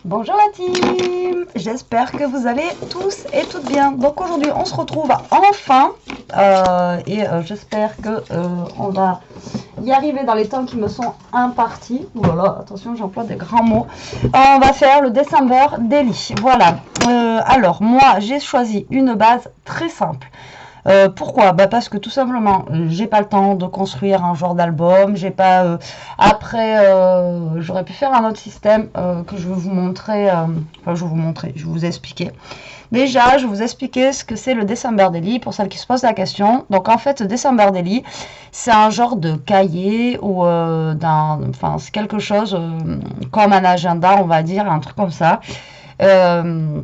Bonjour la team, j'espère que vous allez tous et toutes bien. Donc aujourd'hui on se retrouve enfin j'espère que on va y arriver dans les temps qui me sont impartis. Voilà, attention j'emploie des grands mots. On va faire le December Daily. Voilà, alors moi j'ai choisi une base très simple. Pourquoi? Bah parce que tout simplement, j'ai pas le temps de construire un genre d'album, j'ai pas après j'aurais pu faire un autre système que je vais vous montrer enfin je vais vous expliquer. Déjà, je vais vous expliquer ce que c'est le December Daily pour celles qui se posent la question. Donc en fait, le December Daily, c'est un genre de cahier ou enfin c'est quelque chose comme un agenda, on va dire, un truc comme ça. Euh,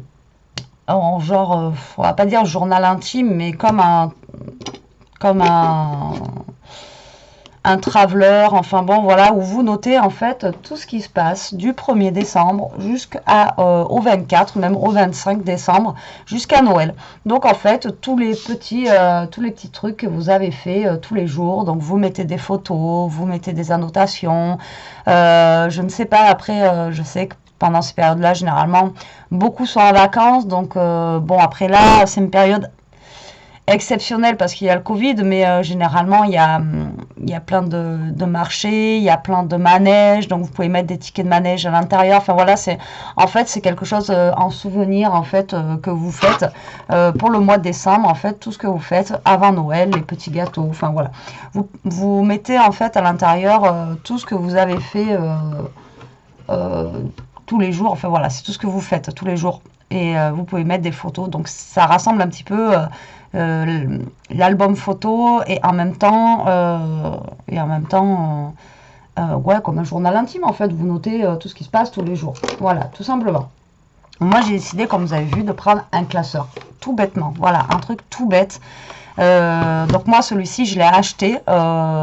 En genre, on va pas dire journal intime, mais comme un traveler, enfin bon, voilà, où vous notez en fait tout ce qui se passe du 1er décembre jusqu'au 24, même au 25 décembre, jusqu'à Noël. Donc en fait, tous les petits trucs que vous avez fait tous les jours, donc vous mettez des photos, vous mettez des annotations, je ne sais pas, après, je sais que pendant ces périodes-là, généralement, beaucoup sont en vacances. Donc, bon, après là, c'est une période exceptionnelle parce qu'il y a le Covid, mais généralement, il y a plein de marchés, il y a plein de manèges. Donc, vous pouvez mettre des tickets de manège à l'intérieur. Enfin, voilà, en fait, c'est quelque chose en souvenir, en fait, que vous faites pour le mois de décembre. En fait, tout ce que vous faites avant Noël, les petits gâteaux. Enfin, voilà. Vous mettez, en fait, à l'intérieur tout ce que vous avez fait euh, tous les jours. Enfin voilà, c'est tout ce que vous faites tous les jours. Et vous pouvez mettre des photos. Donc ça rassemble un petit peu l'album photo ouais, comme un journal intime en fait. Vous notez tout ce qui se passe tous les jours. Voilà, tout simplement. Moi j'ai décidé, comme vous avez vu, de prendre un classeur. Tout bêtement. Voilà, un truc tout bête. Donc moi celui-ci je l'ai acheté.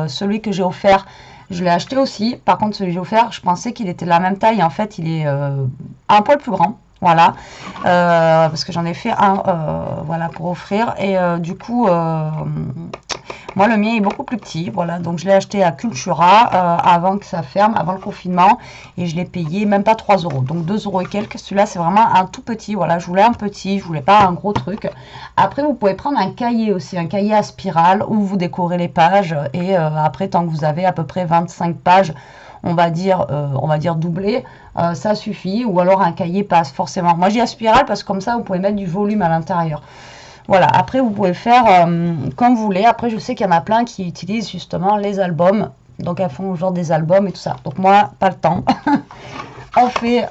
Celui que j'ai offert, je l'ai acheté aussi. Par contre celui que j'ai offert, je pensais qu'il était de la même taille. En fait il est un poil plus grand. Voilà, parce que j'en ai fait un voilà, pour offrir. Et du coup, moi le mien est beaucoup plus petit. Voilà, donc je l'ai acheté à Cultura avant que ça ferme, avant le confinement. Et je l'ai payé même pas 3 euros. Donc 2 euros et quelques. Celui-là c'est vraiment un tout petit. Voilà, je voulais un petit, je voulais pas un gros truc. Après vous pouvez prendre un cahier aussi, un cahier à spirale où vous décorez les pages. Et après, tant que vous avez à peu près 25 pages, on va dire doublé, ça suffit. Ou alors un cahier passe forcément. Moi j'ai à spirale parce que comme ça vous pouvez mettre du volume à l'intérieur. Voilà, après vous pouvez faire comme vous voulez. Après je sais qu'il y en a plein qui utilisent justement les albums. Donc elles font genre des albums et tout ça. Donc moi, pas le temps. On fait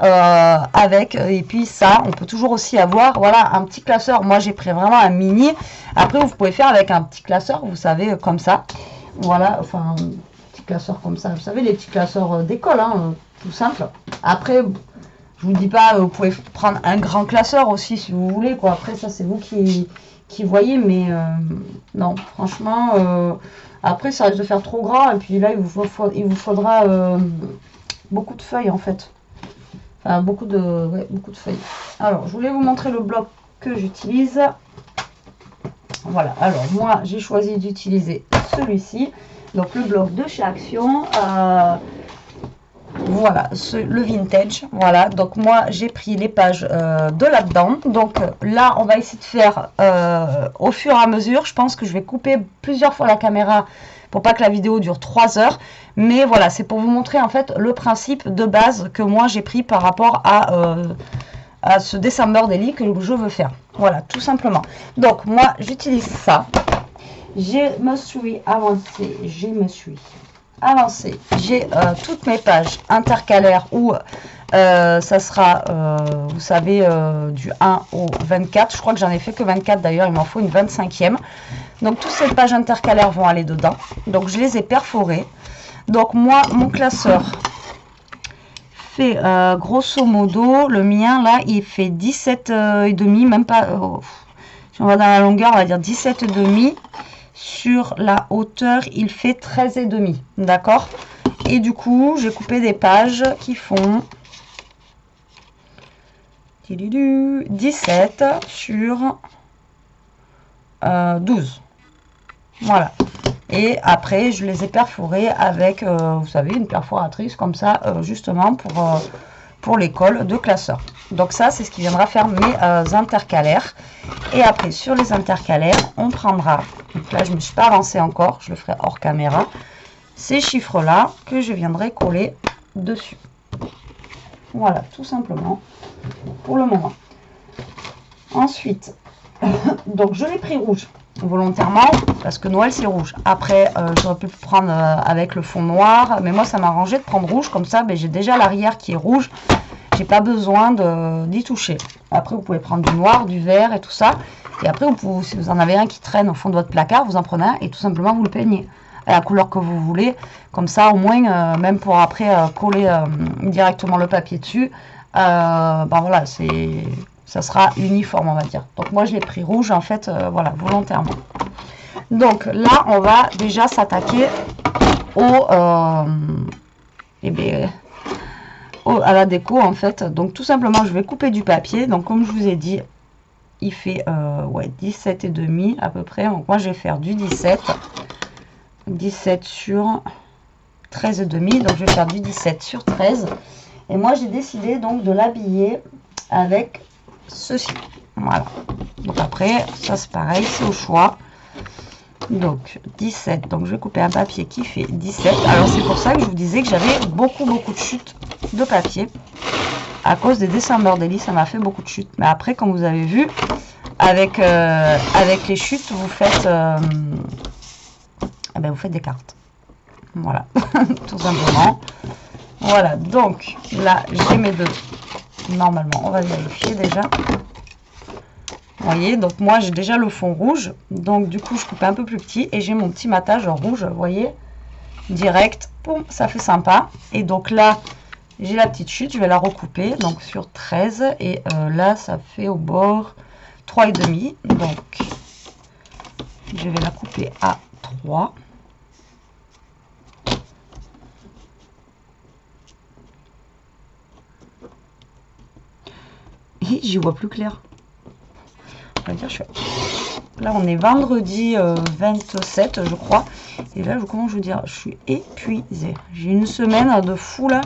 avec. Et puis ça, on peut toujours aussi avoir, voilà, un petit classeur. Moi j'ai pris vraiment un mini. Après vous pouvez faire avec un petit classeur, vous savez, comme ça. Voilà, enfin classeurs comme ça. Vous savez, les petits classeurs d'école, hein, tout simple. Après, je vous dis pas, vous pouvez prendre un grand classeur aussi si vous voulez, quoi. Après, ça, c'est vous qui voyez, mais non, franchement, après, ça risque de faire trop grand. Et puis là, il vous faudra beaucoup de feuilles, en fait. Enfin, beaucoup de feuilles. Alors, je voulais vous montrer le bloc que j'utilise. Voilà, alors moi, j'ai choisi d'utiliser celui-ci. Donc le bloc de chez Action, voilà, le vintage, voilà. Donc moi j'ai pris les pages de là-dedans. Donc là on va essayer de faire au fur et à mesure. Je pense que je vais couper plusieurs fois la caméra pour pas que la vidéo dure 3 heures. Mais voilà, c'est pour vous montrer en fait le principe de base que moi j'ai pris par rapport à ce December Daily que je veux faire. Voilà, tout simplement. Donc moi j'utilise ça. Je me suis avancée. J'ai toutes mes pages intercalaires où ça sera, vous savez, du 1 au 24. Je crois que j'en ai fait que 24 d'ailleurs, il m'en faut une 25e. Donc toutes ces pages intercalaires vont aller dedans. Donc je les ai perforées. Donc moi, mon classeur fait grosso modo, le mien là, il fait 17 et demi, même pas, si on va dans la longueur, on va dire 17 et demi. Sur la hauteur, il fait 13 et demi, d'accord. Et du coup, j'ai coupé des pages qui font 17 sur 12. Voilà. Et après, je les ai perforées avec, vous savez, une perforatrice comme ça, justement pour l'école de classeur. Donc ça, c'est ce qui viendra faire mes intercalaires. Et après, sur les intercalaires, on prendra, donc là, je ne me suis pas avancée encore, je le ferai hors caméra, ces chiffres-là que je viendrai coller dessus. Voilà, tout simplement, pour le moment. Ensuite, donc je l'ai pris rouge volontairement parce que Noël c'est rouge. Après j'aurais pu prendre avec le fond noir, mais moi ça m'a arrangé de prendre rouge, comme ça j'ai déjà l'arrière qui est rouge, j'ai pas besoin d'y toucher. Après vous pouvez prendre du noir, du vert et tout ça, et après vous pouvez, si vous en avez un qui traîne au fond de votre placard, vous en prenez un et tout simplement vous le peignez à la couleur que vous voulez, comme ça au moins même pour après coller directement le papier dessus, ben voilà, ça sera uniforme, on va dire. Donc moi je l'ai pris rouge en fait, voilà, volontairement. Donc là on va déjà s'attaquer à la déco en fait. Donc tout simplement je vais couper du papier. Donc comme je vous ai dit, il fait ouais, 17,5 à peu près. Donc moi je vais faire du 17 sur 13,5. Donc je vais faire du 17 sur 13. Et moi j'ai décidé donc de l'habiller avec ceci. Voilà. Donc après, ça c'est pareil, c'est au choix. Donc 17. Donc je vais couper un papier qui fait 17. Alors c'est pour ça que je vous disais que j'avais beaucoup de chutes de papier. À cause des dessins Bordelli, ça m'a fait beaucoup de chutes. Mais après, comme vous avez vu, avec les chutes, vous faites vous faites des cartes. Voilà, tout simplement. Voilà, donc là j'ai mes deux. Normalement, on va vérifier déjà. Vous voyez, donc moi j'ai déjà le fond rouge, donc du coup je coupe un peu plus petit et j'ai mon petit matage rouge, vous voyez, direct, boum, ça fait sympa. Et donc là j'ai la petite chute, je vais la recouper donc sur 13 et là ça fait au bord 3,5, donc je vais la couper à 3. Et j'y vois plus clair. On va dire, là on est vendredi 27 je crois, et là comment je vous dire, je suis épuisée, j'ai une semaine de fou là,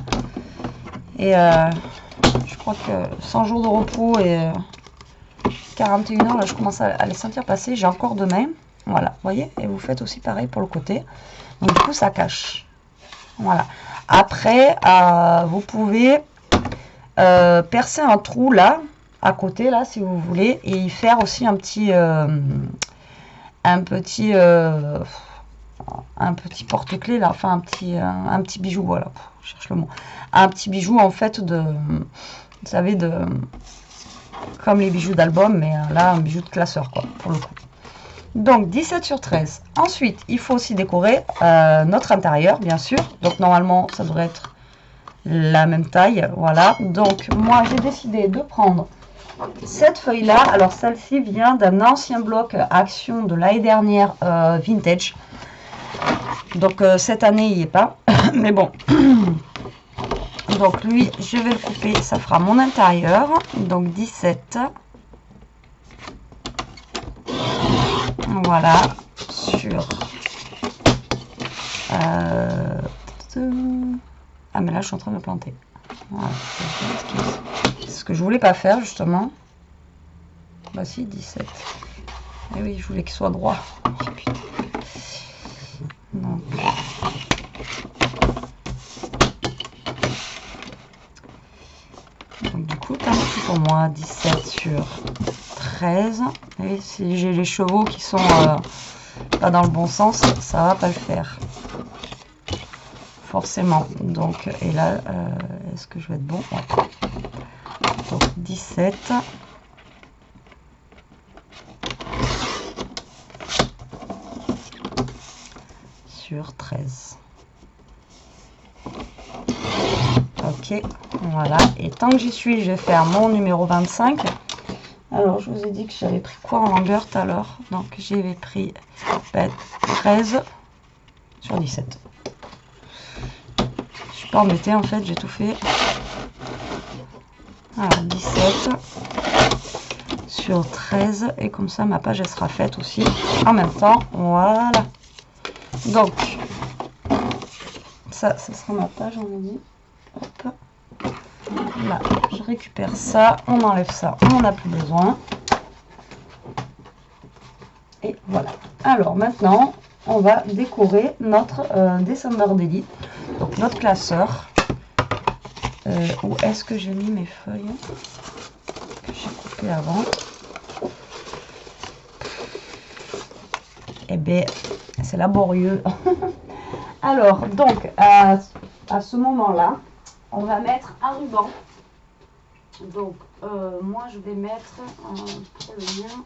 et je crois que 100 jours de repos et 41 heures là je commence à les sentir passer. J'ai encore demain, voilà, vous voyez, et vous faites aussi pareil pour le côté, donc du coup ça cache. Voilà, après vous pouvez percer un trou là à côté là si vous voulez, et y faire aussi un petit porte-clés là, enfin un petit bijou, voilà, je cherche le mot, un petit bijou en fait vous savez, comme les bijoux d'album, mais là un bijou de classeur quoi pour le coup. Donc 17 sur 13. Ensuite il faut aussi décorer notre intérieur bien sûr, donc normalement ça devrait être la même taille, voilà. Donc moi j'ai décidé de prendre cette feuille là, alors celle-ci vient d'un ancien bloc Action de l'année dernière, vintage, donc cette année il n'y est pas mais bon. Donc lui je vais le couper, ça fera mon intérieur, donc 17, voilà, sur ah mais là je suis en train de me planter. Voilà, c'est ce que je voulais pas faire justement. Bah si, 17. Et oui, je voulais qu'il soit droit. Donc du coup, tant pis pour moi, 17 sur 13. Et si j'ai les chevaux qui sont pas dans le bon sens, ça va pas le faire. Forcément. Donc, et là, est-ce que je vais être bon? Ouais. Donc 17. Sur 13. Ok, voilà. Et tant que j'y suis, je vais faire mon numéro 25. Alors, je vous ai dit que j'avais pris quoi en longueur tout à l'heure? Donc, j'avais pris 13 sur 17. Je suis pas embêtée, en fait, j'ai tout fait. Alors, 17 sur 13. Et comme ça, ma page, elle sera faite aussi en même temps. Voilà. Donc, ça sera ma page, on a dit. Hop. Là, je récupère ça, on enlève ça, on n'en a plus besoin. Et voilà. Alors maintenant, on va décorer notre December Daily, donc notre classeur. Où est-ce que j'ai mis mes feuilles que j'ai coupées avant? Eh bien, c'est laborieux. Alors, donc, à ce moment-là, on va mettre un ruban. Donc, moi, je vais mettre pour le mien.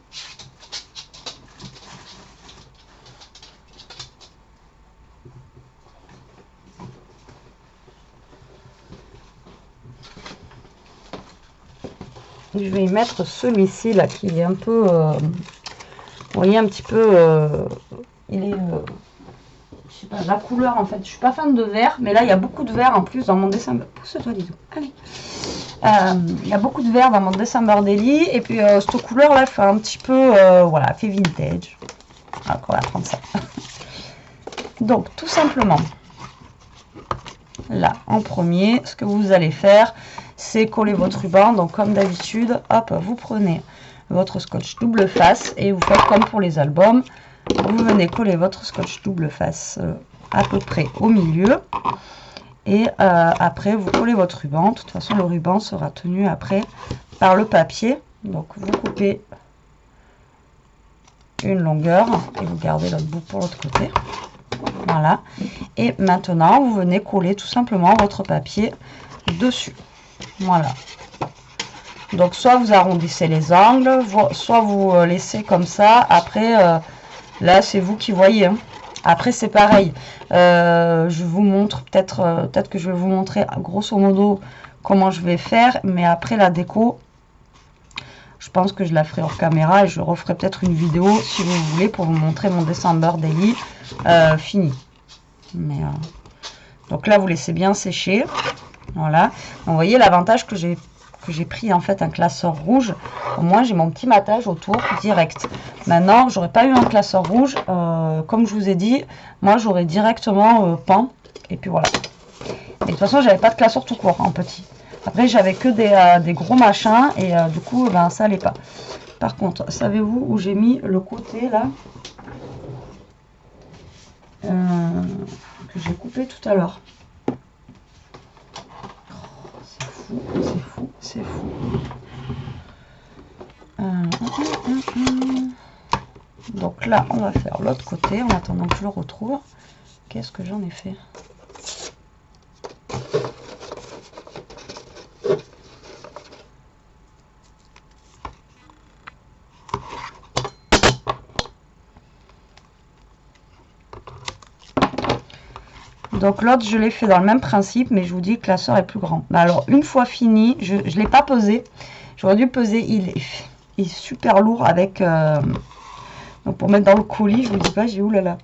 Je vais y mettre celui-ci là qui est un peu, vous voyez un petit peu, il est, je sais pas, la couleur en fait. Je suis pas fan de vert, mais là il y a beaucoup de vert en plus dans mon December. Pousse-toi Lizou, allez. Il y a beaucoup de vert dans mon December Daily et puis cette couleur là fait un petit peu, voilà, fait vintage. Donc on va prendre ça. Donc tout simplement, là en premier, ce que vous allez faire, c'est coller votre ruban. Donc comme d'habitude, hop, vous prenez votre scotch double face et vous faites comme pour les albums. Vous venez coller votre scotch double face à peu près au milieu. Et après, vous collez votre ruban. De toute façon, le ruban sera tenu après par le papier. Donc vous coupez une longueur et vous gardez l'autre bout pour l'autre côté. Voilà. Et maintenant, vous venez coller tout simplement votre papier dessus. Voilà. Donc soit vous arrondissez les angles, soit vous laissez comme ça. Après, là c'est vous qui voyez. Hein. Après c'est pareil. Je vous montre peut-être que je vais vous montrer grosso modo comment je vais faire. Mais après la déco, je pense que je la ferai hors caméra et je referai peut-être une vidéo si vous voulez pour vous montrer mon December Daily fini. Mais donc là vous laissez bien sécher. Voilà. Donc, vous voyez l'avantage que j'ai pris en fait un classeur rouge. Au moins j'ai mon petit matage autour direct. Maintenant j'aurais pas eu un classeur rouge, comme je vous ai dit, moi j'aurais directement peint. Et puis voilà. Et de toute façon j'avais pas de classeur tout court en petit. Après j'avais que des gros machins et du coup ben ça allait pas. Par contre, savez-vous où j'ai mis le côté là que j'ai coupé tout à l'heure? C'est fou, c'est fou. Donc là, on va faire l'autre côté en attendant que je le retrouve. Qu'est-ce que j'en ai fait? Donc l'autre, je l'ai fait dans le même principe, mais je vous dis que le classeur est plus grand. Alors, une fois fini, je ne l'ai pas pesé. J'aurais dû peser. Il est super lourd avec... donc pour mettre dans le colis, je vous dis pas, j'ai oulala.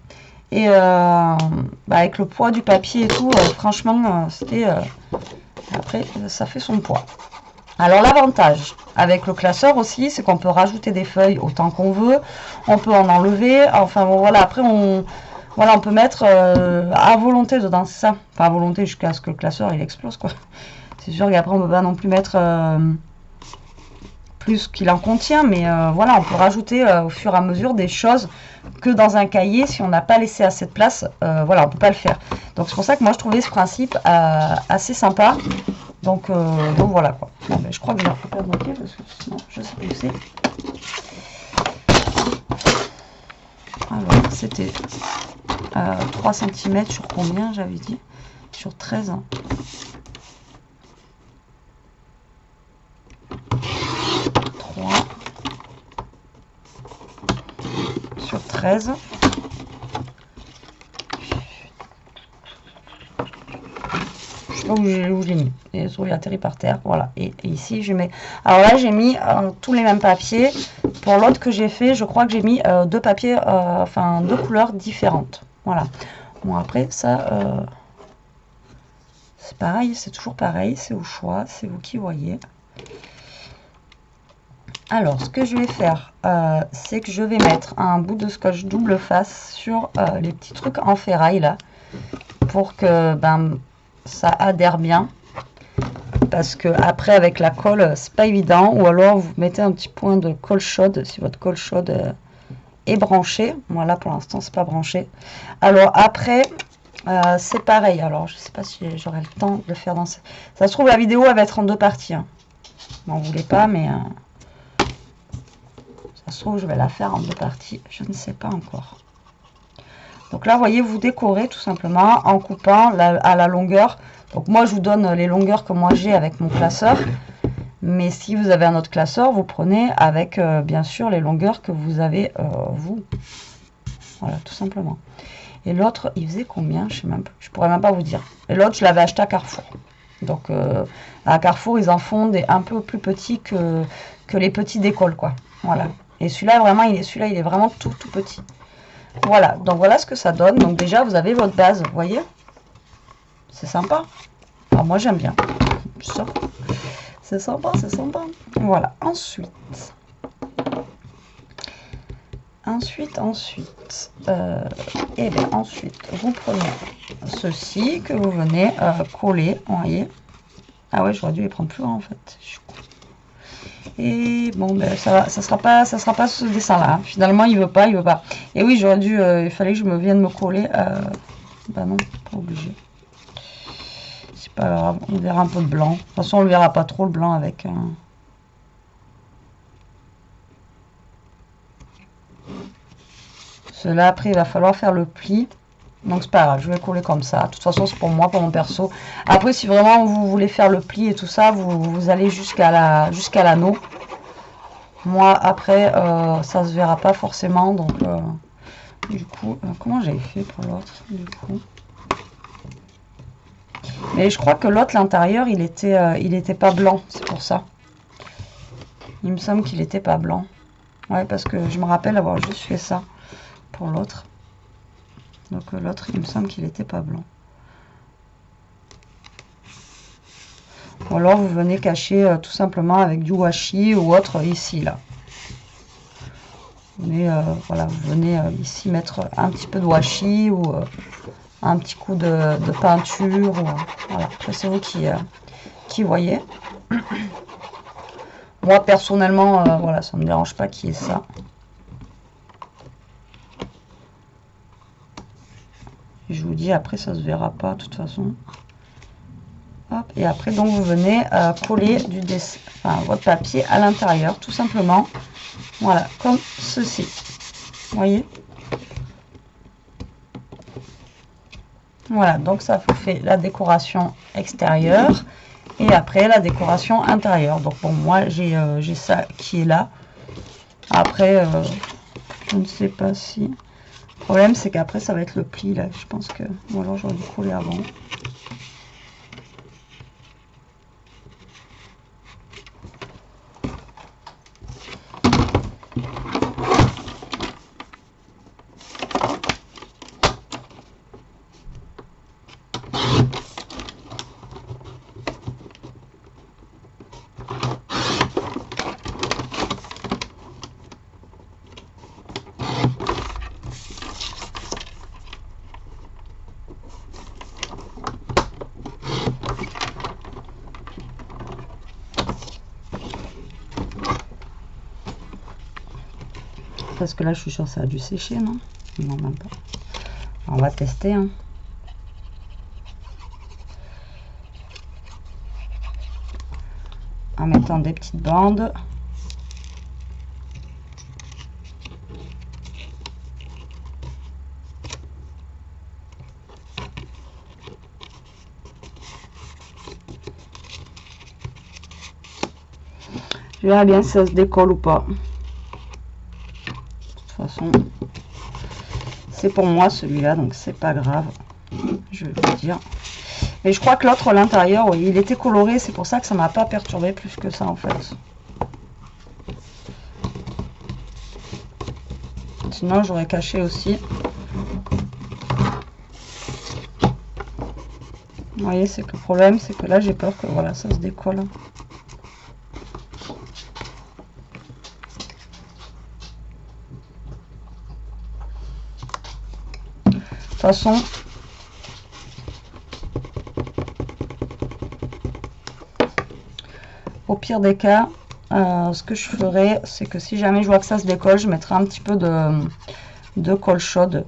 Et avec le poids du papier et tout, franchement, c'était... après, ça fait son poids. Alors l'avantage avec le classeur aussi, c'est qu'on peut rajouter des feuilles autant qu'on veut. On peut en enlever. Enfin bon, voilà, après on... Voilà, on peut mettre à volonté dedans, c'est ça. Enfin, à volonté jusqu'à ce que le classeur il explose, quoi. C'est sûr qu'après on peut pas non plus mettre plus qu'il en contient, mais voilà, on peut rajouter au fur et à mesure des choses que dans un cahier, si on n'a pas laissé assez de place, voilà, on peut pas le faire. Donc c'est pour ça que moi je trouvais ce principe assez sympa. Donc voilà quoi. Bon, ben, je crois que je vais récupérer mon pied parce que sinon je sais plus où c'est. Alors c'était 3 cm sur combien j'avais dit? Sur 13. 3 sur 13. Je sais pas où je l'ai mis. Et il atterrit par terre. Voilà. Et ici je mets. Alors là j'ai mis tous les mêmes papiers. Pour l'autre que j'ai fait, je crois que j'ai mis deux papiers, enfin deux couleurs différentes. Voilà. Bon après ça, c'est pareil, c'est toujours pareil, c'est au choix, c'est vous qui voyez. Alors ce que je vais faire, c'est que je vais mettre un bout de scotch double face sur les petits trucs en ferraille là, pour que ben ça adhère bien. parce que après avec la colle c'est pas évident, ou alors vous mettez un petit point de colle chaude si votre colle chaude est branché. Moi là pour l'instant c'est pas branché. Alors après c'est pareil, alors je sais pas si j'aurai le temps de le faire dans ça se trouve la vidéo elle va être en 2 parties, hein. M'en voulez pas, mais ça se trouve je vais la faire en 2 parties, je ne sais pas encore. Donc là vous voyez, vous décorez tout simplement en coupant à la longueur. Donc moi je vous donne les longueurs que moi j'ai avec mon classeur, mais si vous avez un autre classeur, vous prenez avec bien sûr les longueurs que vous avez vous. Voilà, tout simplement. Et l'autre, il faisait combien? Je sais même plus. Je pourrais même pas vous dire. Et l'autre, je l'avais acheté à Carrefour. Donc à Carrefour, ils en font des un peu plus petits que les petits d'école, quoi. Voilà. Et celui-là, vraiment, il est vraiment tout petit. Voilà. Donc voilà ce que ça donne. Donc déjà, vous avez votre base, vous voyez. C'est sympa. Alors moi, j'aime bien. Ça. C'est sympa, c'est sympa. Voilà. Ensuite, et bien ensuite, vous prenez ceci que vous venez coller, vous voyez. Ah ouais, j'aurais dû les prendre plus grands en fait. Et bon, ben ça sera pas ce dessin-là. Hein. Finalement, il veut pas. Et oui, j'aurais dû, il fallait que je me vienne me coller. Bah non, pas obligé. C'est pas grave, on verra un peu de blanc. De toute façon, on le verra pas trop le blanc avec. Cela après il va falloir faire le pli, donc c'est pas grave, je vais coller comme ça. De toute façon c'est pour moi, pour mon perso. Après si vraiment vous voulez faire le pli et tout ça, vous allez jusqu'à l'anneau. Moi après ça se verra pas forcément, donc du coup comment j'avais fait pour l'autre du coup. Mais je crois que l'autre l'intérieur il était pas blanc, c'est pour ça. Il me semble qu'il était pas blanc. Ouais, parce que je me rappelle avoir juste fait ça pour l'autre. Donc l'autre, il me semble qu'il n'était pas blanc. Ou alors vous venez cacher tout simplement avec du washi ou autre ici, là. Mais voilà, vous venez ici mettre un petit peu de washi ou un petit coup de peinture. Ou, voilà, après c'est vous qui voyez. Moi personnellement, voilà, ça ne me dérange pas qu'il y ait ça. Je vous dis, après, ça se verra pas, de toute façon. Hop, et après, donc, vous venez coller du dessin, enfin, votre papier à l'intérieur, tout simplement. Voilà, comme ceci. Vous voyez? Voilà, donc ça vous fait la décoration extérieure. Et après, la décoration intérieure. Donc, bon, moi, j'ai ça qui est là. Après, je ne sais pas si... Le problème, c'est qu'après, ça va être le pli, là. Je pense que... Ou alors, j'aurais dû coller avant. Parce que là, je suis sûre que ça a dû sécher, non? Non, même pas. On va tester, hein. En mettant des petites bandes. Je verrai bien si ça se décolle ou pas. De toute façon, c'est pour moi celui-là, donc c'est pas grave. Je vais vous dire. Mais je crois que l'autre, l'intérieur, oui, il était coloré, c'est pour ça que ça m'a pas perturbé plus que ça en fait. Sinon, j'aurais caché aussi. Vous voyez, c'est que le problème, c'est que là, j'ai peur que voilà, ça se décolle. De toute façon, au pire des cas, ce que je ferai, c'est que si jamais je vois que ça se décolle, je mettrai un petit peu de colle chaude.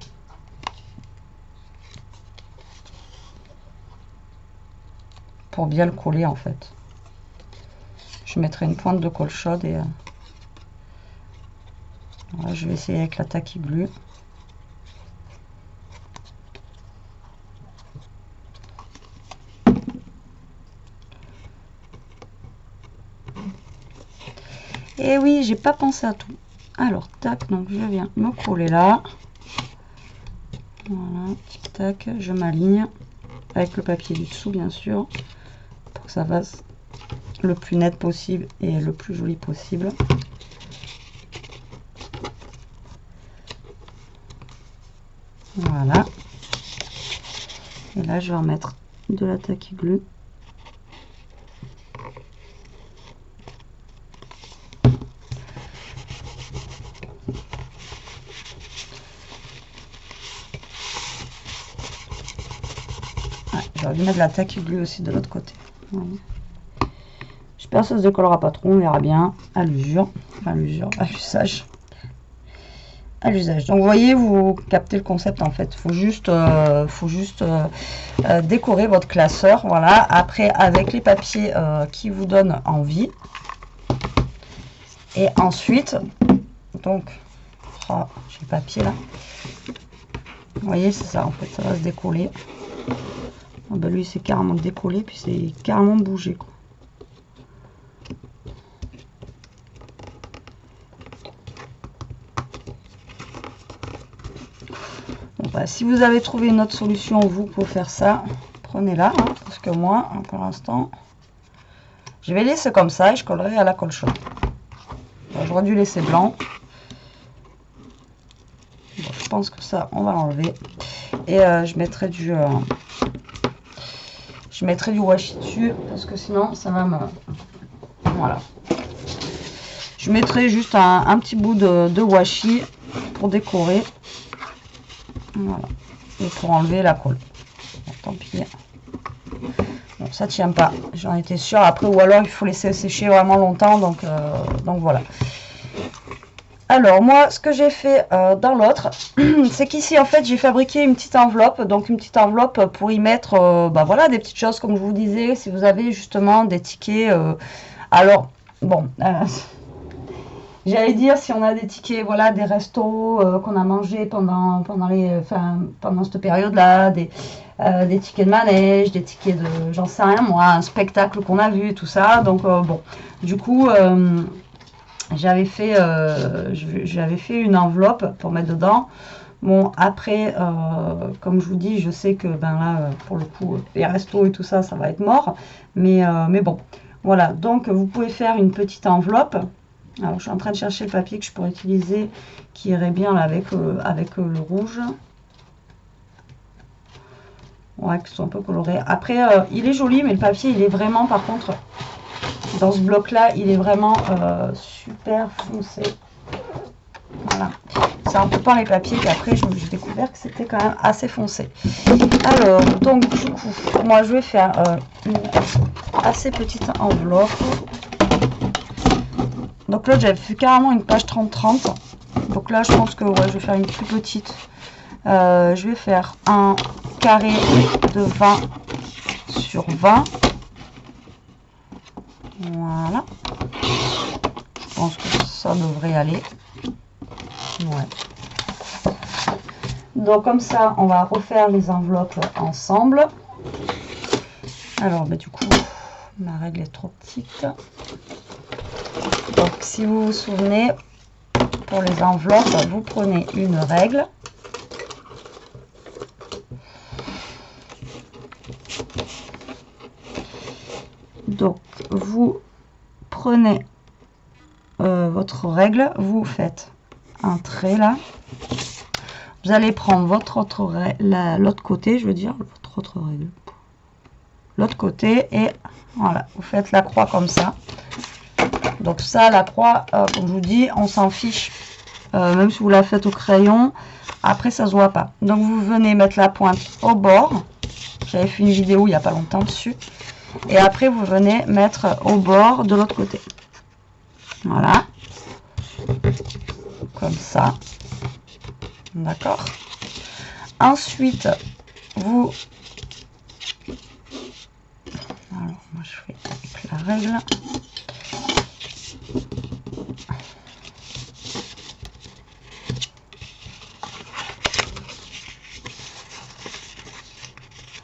Pour bien le coller en fait. Je mettrai une pointe de colle chaude et voilà, je vais essayer avec la tacky glue. Et oui, j'ai pas pensé à tout. Alors, tac, donc je viens me coller là. Voilà, tic tac, je m'aligne avec le papier du dessous, bien sûr, pour que ça fasse le plus net possible et le plus joli possible. Voilà. Et là, je vais en mettre de la tacky glue. J'aurais dû mettre de la tacky glue aussi de l'autre côté. Voilà. J'espère que ça se décollera pas trop, on verra bien à l'usure, à l'usage. À l'usage. Donc vous voyez, vous captez le concept en fait. Faut juste décorer votre classeur. Voilà. Après avec les papiers qui vous donnent envie. Et ensuite, donc, oh, j'ai le papier là. Vous voyez, c'est ça en fait, ça va se décoller. Ah bah lui c'est carrément décollé, puis c'est carrément bougé quoi. Bon, bah, si vous avez trouvé une autre solution, vous pouvez faire ça. Prenez-la, hein, parce que moi, pour l'instant, je vais laisser comme ça et je collerai à la colle chaude. J'aurais dû laisser blanc. Bon, je pense que ça, on va l'enlever. Et je mettrai du washi dessus, parce que sinon, ça va me... Voilà. Je mettrai juste un petit bout de washi pour décorer. Voilà. Et pour enlever la colle. Bon, tant pis. Bon, ça tient pas. J'en étais sûre. Après, ou alors il faut laisser sécher vraiment longtemps. Donc voilà. Alors, moi, ce que j'ai fait dans l'autre, c'est qu'ici, en fait, j'ai fabriqué une petite enveloppe. Donc, une petite enveloppe pour y mettre, bah, voilà, des petites choses, comme je vous disais. Si vous avez justement des tickets. Alors, bon... j'allais dire, si on a des tickets, voilà, des restos qu'on a mangé pendant cette période-là, des tickets de manège, des tickets de, j'en sais rien moi, un spectacle qu'on a vu, tout ça. Donc bon, du coup, j'avais fait une enveloppe pour mettre dedans. Bon, après, comme je vous dis, je sais que ben là, pour le coup, les restos et tout ça, ça va être mort. Mais bon, voilà. Donc, vous pouvez faire une petite enveloppe. Alors, je suis en train de chercher le papier que je pourrais utiliser, qui irait bien là, avec le rouge. Ouais, qui soit un peu coloré. Après, il est joli, mais le papier, il est vraiment, par contre, dans ce bloc-là, il est vraiment super foncé. Voilà. C'est un peu pas les papiers qu'après, j'ai découvert que c'était quand même assez foncé. Alors, donc, du coup, moi, je vais faire une assez petite enveloppe. Donc là, j'avais fait carrément une page 30-30. Donc là, je pense que ouais, je vais faire une plus petite. Je vais faire un carré de 20 sur 20. Voilà. Je pense que ça devrait aller. Ouais. Donc comme ça, on va refaire les enveloppes ensemble. Alors, bah, du coup, ma règle est trop petite. Donc, si vous vous souvenez, pour les enveloppes, vous prenez une règle. Donc, vous prenez votre règle, vous faites un trait là. Vous allez prendre votre autre règle, l'autre côté, je veux dire, votre autre règle. L'autre côté, et voilà, vous faites la croix comme ça. Donc ça, la croix, comme je vous dis, on s'en fiche. Même si vous la faites au crayon, après ça se voit pas. Donc vous venez mettre la pointe au bord. J'avais fait une vidéo il n'y a pas longtemps dessus. Et après, vous venez mettre au bord de l'autre côté. Voilà. Comme ça. D'accord. Ensuite, vous... Alors, moi, je fais avec la règle.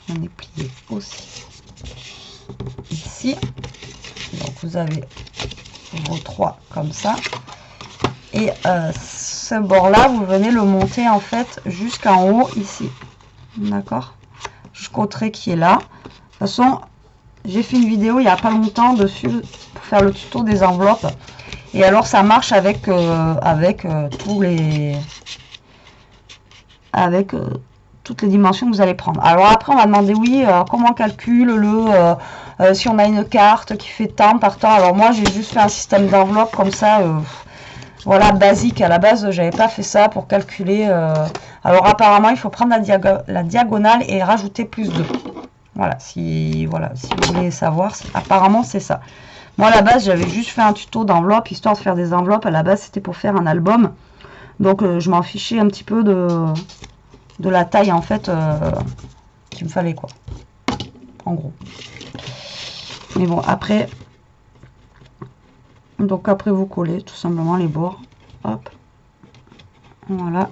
On est plié aussi ici. Donc, vous avez vos 3 comme ça. Et ce bord-là, vous venez le monter en fait jusqu'en haut ici. D'accord? Jusqu'au trait qui est là. De toute façon, j'ai fait une vidéo il n'y a pas longtemps dessus pour faire le tuto des enveloppes. Et alors, ça marche avec, tous les... avec toutes les dimensions que vous allez prendre. Alors après, on m'a demandé, oui, comment on calcule si on a une carte qui fait tant par temps. Alors moi, j'ai juste fait un système d'enveloppe comme ça... voilà, basique. À la base, j'avais pas fait ça pour calculer. Alors apparemment, il faut prendre la diagonale et rajouter plus 2. Voilà, si vous voulez savoir, apparemment c'est ça. Moi, à la base, j'avais juste fait un tuto d'enveloppe, histoire de faire des enveloppes. À la base, c'était pour faire un album. Donc, je m'en fichais un petit peu de la taille, en fait, qu'il me fallait, quoi. En gros. Mais bon, après... Donc après vous collez tout simplement les bords, hop, voilà,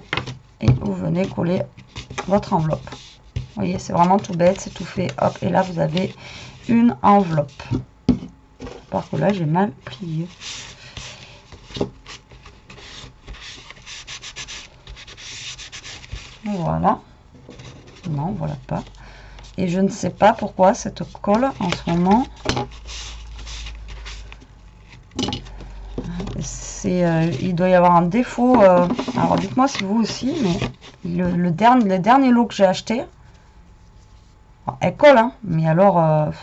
et vous venez coller votre enveloppe. Vous voyez, c'est vraiment tout bête, c'est tout fait, hop, et là vous avez une enveloppe. Par contre là j'ai mal plié. Voilà, non voilà pas. Et je ne sais pas pourquoi cette colle en ce moment. Il doit y avoir un défaut. Alors dites-moi si vous aussi, mais les derniers lots que j'ai achetés, elle colle, hein, mais alors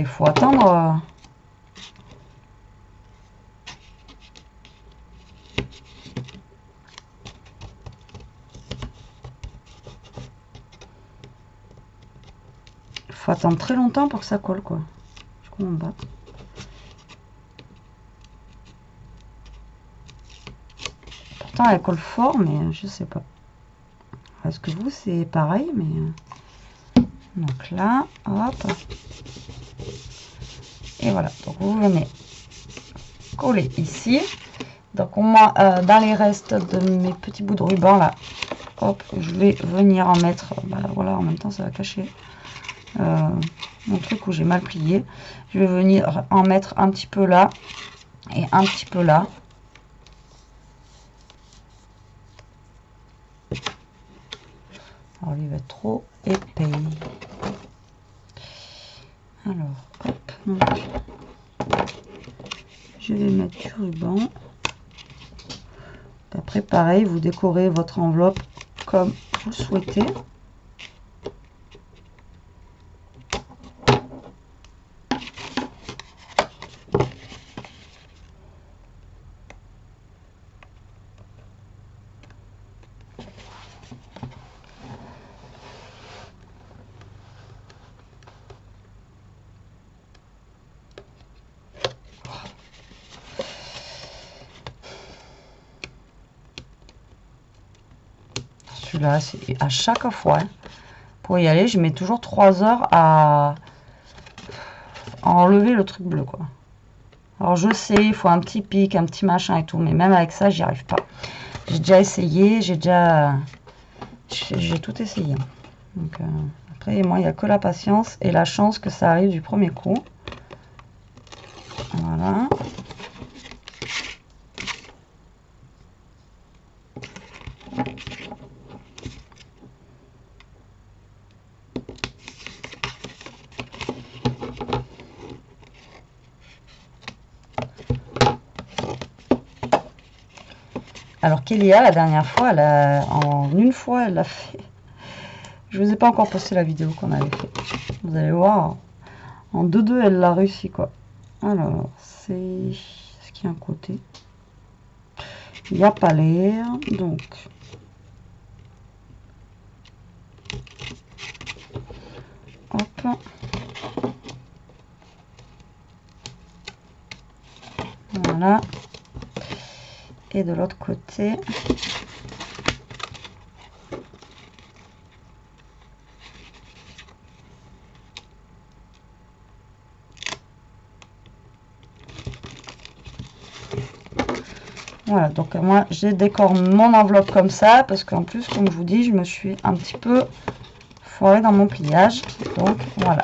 faut attendre. Faut attendre très longtemps pour que ça colle, quoi. Je crois qu'on bat. Pourtant elle colle fort, mais je sais pas. Est-ce que vous c'est pareil, mais donc là, hop, et voilà. Donc vous venez coller ici. Donc moi, dans les restes de mes petits bouts de ruban là, hop, je vais venir en mettre. Voilà, en même temps ça va cacher mon truc où j'ai mal plié. Je vais venir en mettre un petit peu là et un petit peu là. Alors, il va être trop épais. Alors, hop, donc, je vais mettre du ruban. Après, pareil, vous décorez votre enveloppe comme vous le souhaitez. Celui-là, c'est à chaque fois. Hein. Pour y aller, je mets toujours 3 heures à enlever le truc bleu, quoi. Alors, je sais, il faut un petit pic, un petit machin et tout, mais même avec ça, j'y arrive pas. J'ai déjà essayé, j'ai tout essayé. Donc, après, moi, il n'y a que la patience et la chance que ça arrive du premier coup. Voilà. Alors Kélia, la dernière fois, en une fois, elle l'a fait. Je vous ai pas encore posté la vidéo qu'on avait fait. Vous allez voir, en 2-2, elle l'a réussi, quoi. Alors, c'est ce qui est un côté. Il n'y a pas l'air, donc... Hop. Voilà. Et de l'autre côté. Voilà, donc moi je décore mon enveloppe comme ça parce qu'en plus, comme je vous dis, je me suis un petit peu foirée dans mon pliage. Donc voilà.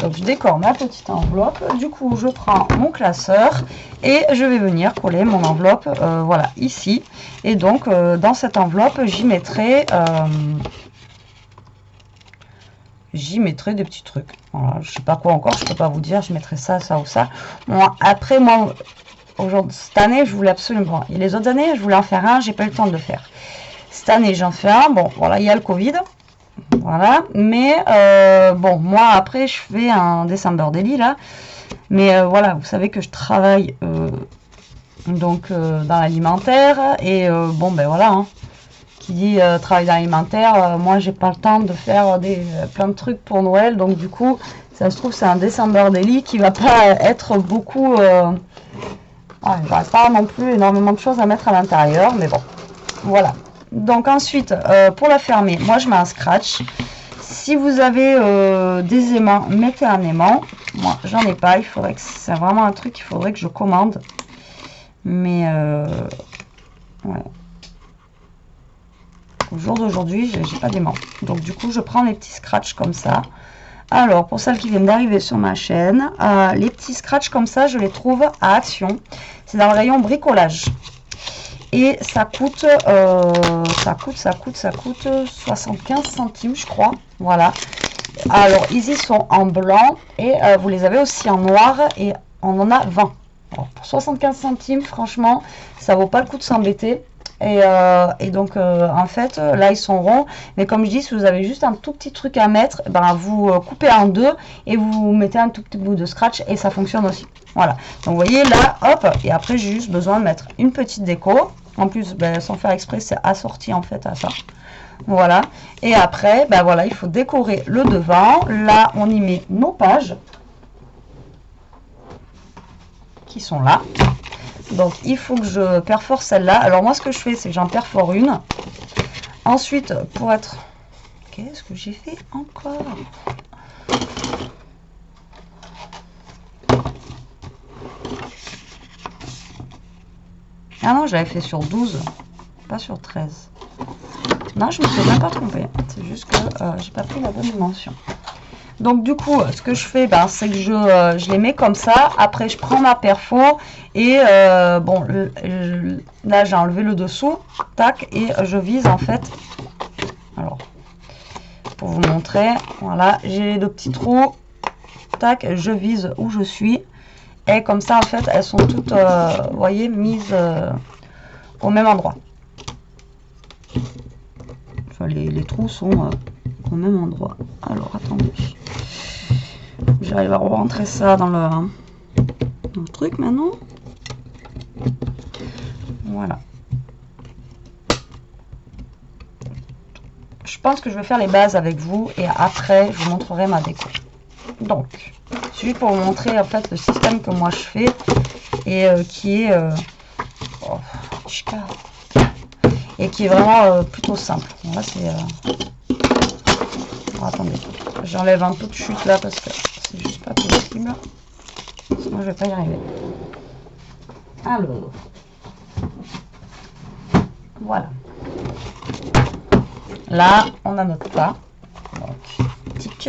Donc je décore ma petite enveloppe. Du coup, je prends mon classeur et je vais venir coller mon enveloppe, voilà, ici. Et donc dans cette enveloppe, j'y mettrai des petits trucs. Voilà, je sais pas quoi encore, je peux pas vous dire. Je mettrai ça, ça ou ça. Bon, après moi. Aujourd'hui, cette année, je voulais absolument. Et les autres années, je voulais en faire un, j'ai pas eu le temps de le faire. Cette année, j'en fais un. Bon, voilà, il y a le Covid. Voilà. Mais bon, moi, après, je fais un December Daily là. Mais voilà, vous savez que je travaille donc dans l'alimentaire. Et bon, ben voilà. Hein, qui dit travail dans l'alimentaire, moi, j'ai pas le temps de faire plein de trucs pour Noël. Donc, du coup, ça se trouve, c'est un December Daily qui va pas être beaucoup. Il n'y pas non plus énormément de choses à mettre à l'intérieur, mais bon, voilà. Donc ensuite, pour la fermer, moi je mets un scratch. Si vous avez des aimants, mettez un aimant. Moi, j'en ai pas, il faudrait que c'est vraiment un truc qu'il faudrait que je commande. Mais ouais. Au jour d'aujourd'hui, j'ai pas d'aimant. Donc du coup, je prends les petits scratchs comme ça. Alors, pour celles qui viennent d'arriver sur ma chaîne, les petits scratchs comme ça, je les trouve à Action. C'est dans le rayon bricolage. Et ça coûte 75 centimes, je crois. Voilà. Alors, ils y sont en blanc et vous les avez aussi en noir et on en a 20. Alors, pour 75 centimes, franchement, ça vaut pas le coup de s'embêter. Et donc, en fait, là, ils sont ronds. Mais comme je dis, si vous avez juste un tout petit truc à mettre, ben, vous coupez en deux et vous mettez un tout petit bout de scratch et ça fonctionne aussi. Voilà. Donc, vous voyez, là, hop. Et après, j'ai juste besoin de mettre une petite déco. En plus, ben, sans faire exprès, c'est assorti, en fait, à ça. Voilà. Et après, ben, voilà, il faut décorer le devant. Là, on y met nos pages qui sont là. Donc, il faut que je perfore celle-là. Alors, moi, ce que je fais, c'est que j'en perfore une. Ensuite, pour être... Qu'est-ce que j'ai fait encore? Ah non, je l'avais fait sur 12, pas sur 13. Non, je me suis même pas trompée. C'est juste que j'ai pas pris la bonne dimension. Donc du coup, ce que je fais, ben, c'est que je les mets comme ça. Après, je prends ma perfo et bon, là j'ai enlevé le dessous, tac, et je vise en fait. Alors, pour vous montrer, voilà, j'ai deux petits trous, tac, je vise où je suis. Et comme ça, en fait, elles sont toutes, vous voyez, mises au même endroit. Enfin, les trous sont au même endroit. Alors, attendez. J'arrive à rentrer ça dans le truc maintenant. Voilà. Je pense que je vais faire les bases avec vous et après, je vous montrerai ma déco. Donc, c'est juste pour vous montrer en fait le système que moi je fais et qui est et qui est vraiment plutôt simple. Bon, là c'est attendez, j'enlève un peu de chute là parce que c'est juste pas possible, sinon je vais pas y arriver. Alors voilà, là on a notre pas, donc tic.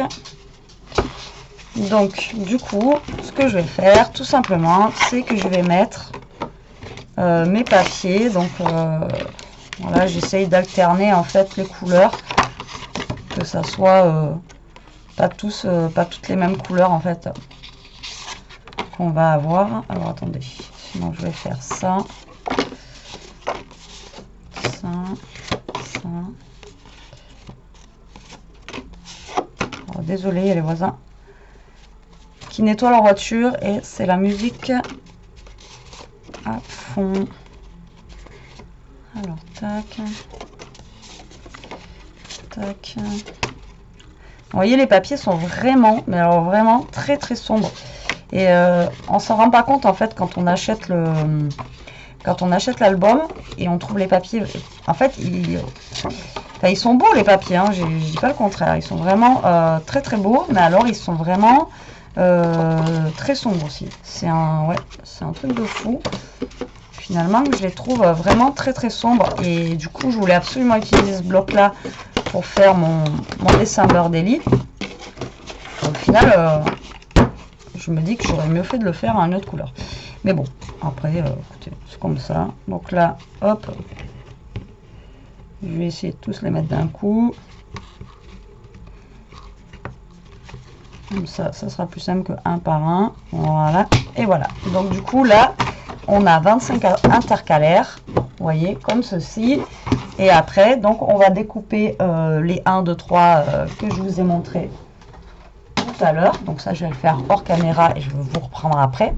Donc du coup, ce que je vais faire tout simplement, c'est que je vais mettre mes papiers. Donc voilà, j'essaye d'alterner en fait les couleurs, que ça soit pas toutes les mêmes couleurs en fait qu'on va avoir. Alors attendez, sinon je vais faire ça, ça, ça. Alors, désolé, il y a les voisins qui nettoient leur voiture et c'est la musique à fond. Alors tac, tac. voyez, les papiers sont vraiment, mais alors vraiment très très sombres. Et on s'en rend pas compte en fait quand on achète l'album et on trouve les papiers. En fait, enfin, ils sont beaux les papiers, hein, je dis pas le contraire. Ils sont vraiment très très beaux, mais alors ils sont vraiment très sombres aussi. C'est un truc de fou. Finalement, je les trouve vraiment très très sombres. Et du coup, je voulais absolument utiliser ce bloc-là pour faire mon dessin Birdelli. Au final, je me dis que j'aurais mieux fait de le faire à une autre couleur. Mais bon, après, écoutez, c'est comme ça. Donc là, hop, je vais essayer de tous les mettre d'un coup. Comme ça sera plus simple que un par un. Voilà, et voilà. Donc du coup, là, on a 25 intercalaires, vous voyez, comme ceci. Et après, donc, on va découper les 1, 2, 3 que je vous ai montré tout à l'heure. Donc ça, je vais le faire hors caméra et je vais vous reprendre après.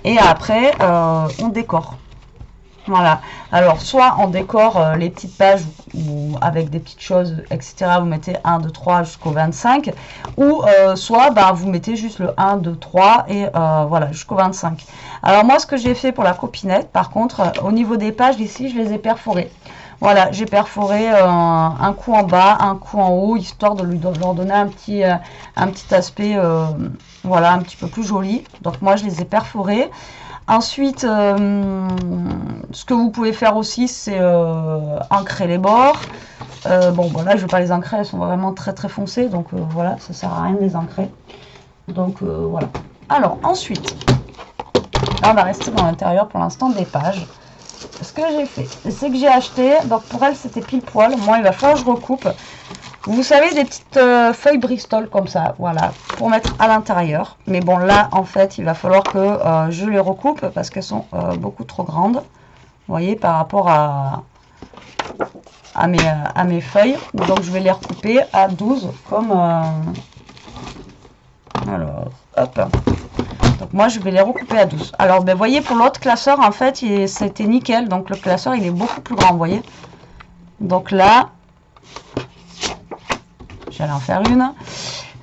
Et après, on décore. Voilà. Alors, soit on décore les petites pages ou avec des petites choses, etc. Vous mettez 1, 2, 3 jusqu'au 25. Ou soit bah, vous mettez juste le 1, 2, 3 et voilà, jusqu'au 25. Alors moi, ce que j'ai fait pour la copinette, par contre, au niveau des pages, ici, je les ai perforées. Voilà, j'ai perforé un coup en bas, un coup en haut, histoire de leur donner un petit aspect, voilà, un petit peu plus joli. Donc moi, je les ai perforés. Ensuite, ce que vous pouvez faire aussi, c'est ancrer les bords. Bon, voilà, je ne vais pas les ancrer, elles sont vraiment très très foncées, donc voilà, ça sert à rien de les ancrer. Donc voilà. Alors ensuite, là, on va rester dans l'intérieur pour l'instant des pages. Ce que j'ai fait, c'est que j'ai acheté, donc pour elle c'était pile poil, moi il va falloir que je recoupe. Vous savez, des petites feuilles Bristol comme ça, voilà, pour mettre à l'intérieur. Mais bon, là, en fait, il va falloir que je les recoupe parce qu'elles sont beaucoup trop grandes. Vous voyez, par rapport à mes feuilles. Donc, je vais les recouper à 12 comme... alors, hop. Donc, moi, je vais les recouper à 12. Alors, ben, vous voyez, pour l'autre classeur, en fait, c'était nickel. Donc, le classeur, il est beaucoup plus grand, vous voyez. Donc là... J'allais en faire une,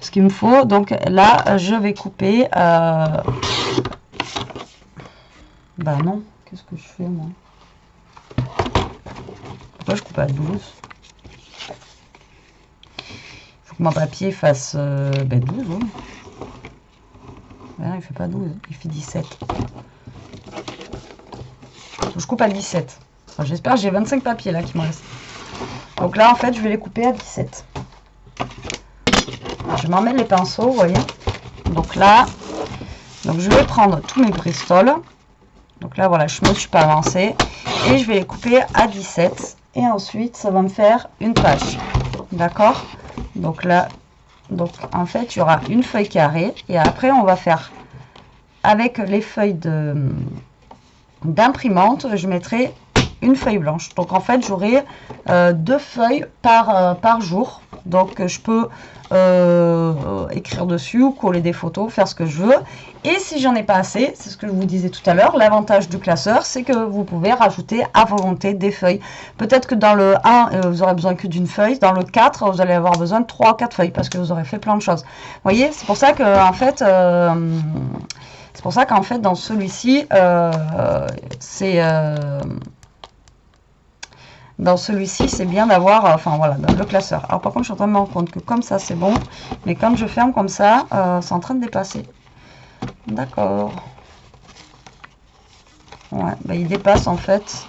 ce qu'il me faut. Donc là, je vais couper. Bah non, qu'est-ce que je fais moi? Pourquoi je coupe à 12? Il faut que mon papier fasse 12. Oui. Ben non, il fait pas 12, il fait 17. Donc, je coupe à 17. Enfin, j'espère que j'ai 25 papiers là qui me restent. Donc là, en fait, je vais les couper à 17. Je m'emmène les pinceaux, vous voyez. Donc là, donc je vais prendre tous mes Bristol. Donc là, voilà, je me suis pas avancée. Et je vais les couper à 17. Et ensuite, ça va me faire une page. D'accord? Donc là, donc en fait, il y aura une feuille carrée. Et après, on va faire avec les feuilles d'imprimante, je mettrai une feuille blanche. Donc en fait, j'aurai 2 feuilles par jour. Donc je peux écrire dessus ou coller des photos, faire ce que je veux. Et si j'en ai pas assez, c'est ce que je vous disais tout à l'heure, l'avantage du classeur, c'est que vous pouvez rajouter à volonté des feuilles. Peut-être que dans le 1, vous aurez besoin que d'une feuille. Dans le 4, vous allez avoir besoin de 3 ou 4 feuilles parce que vous aurez fait plein de choses. Vous voyez, c'est pour ça que en fait... c'est pour ça qu'en fait, dans celui-ci, dans celui-ci, c'est bien d'avoir, enfin voilà, le classeur. Alors par contre, je suis en train de me rendre compte que comme ça, c'est bon. Mais quand je ferme comme ça, c'est en train de dépasser. D'accord. Ouais, bah, il dépasse en fait.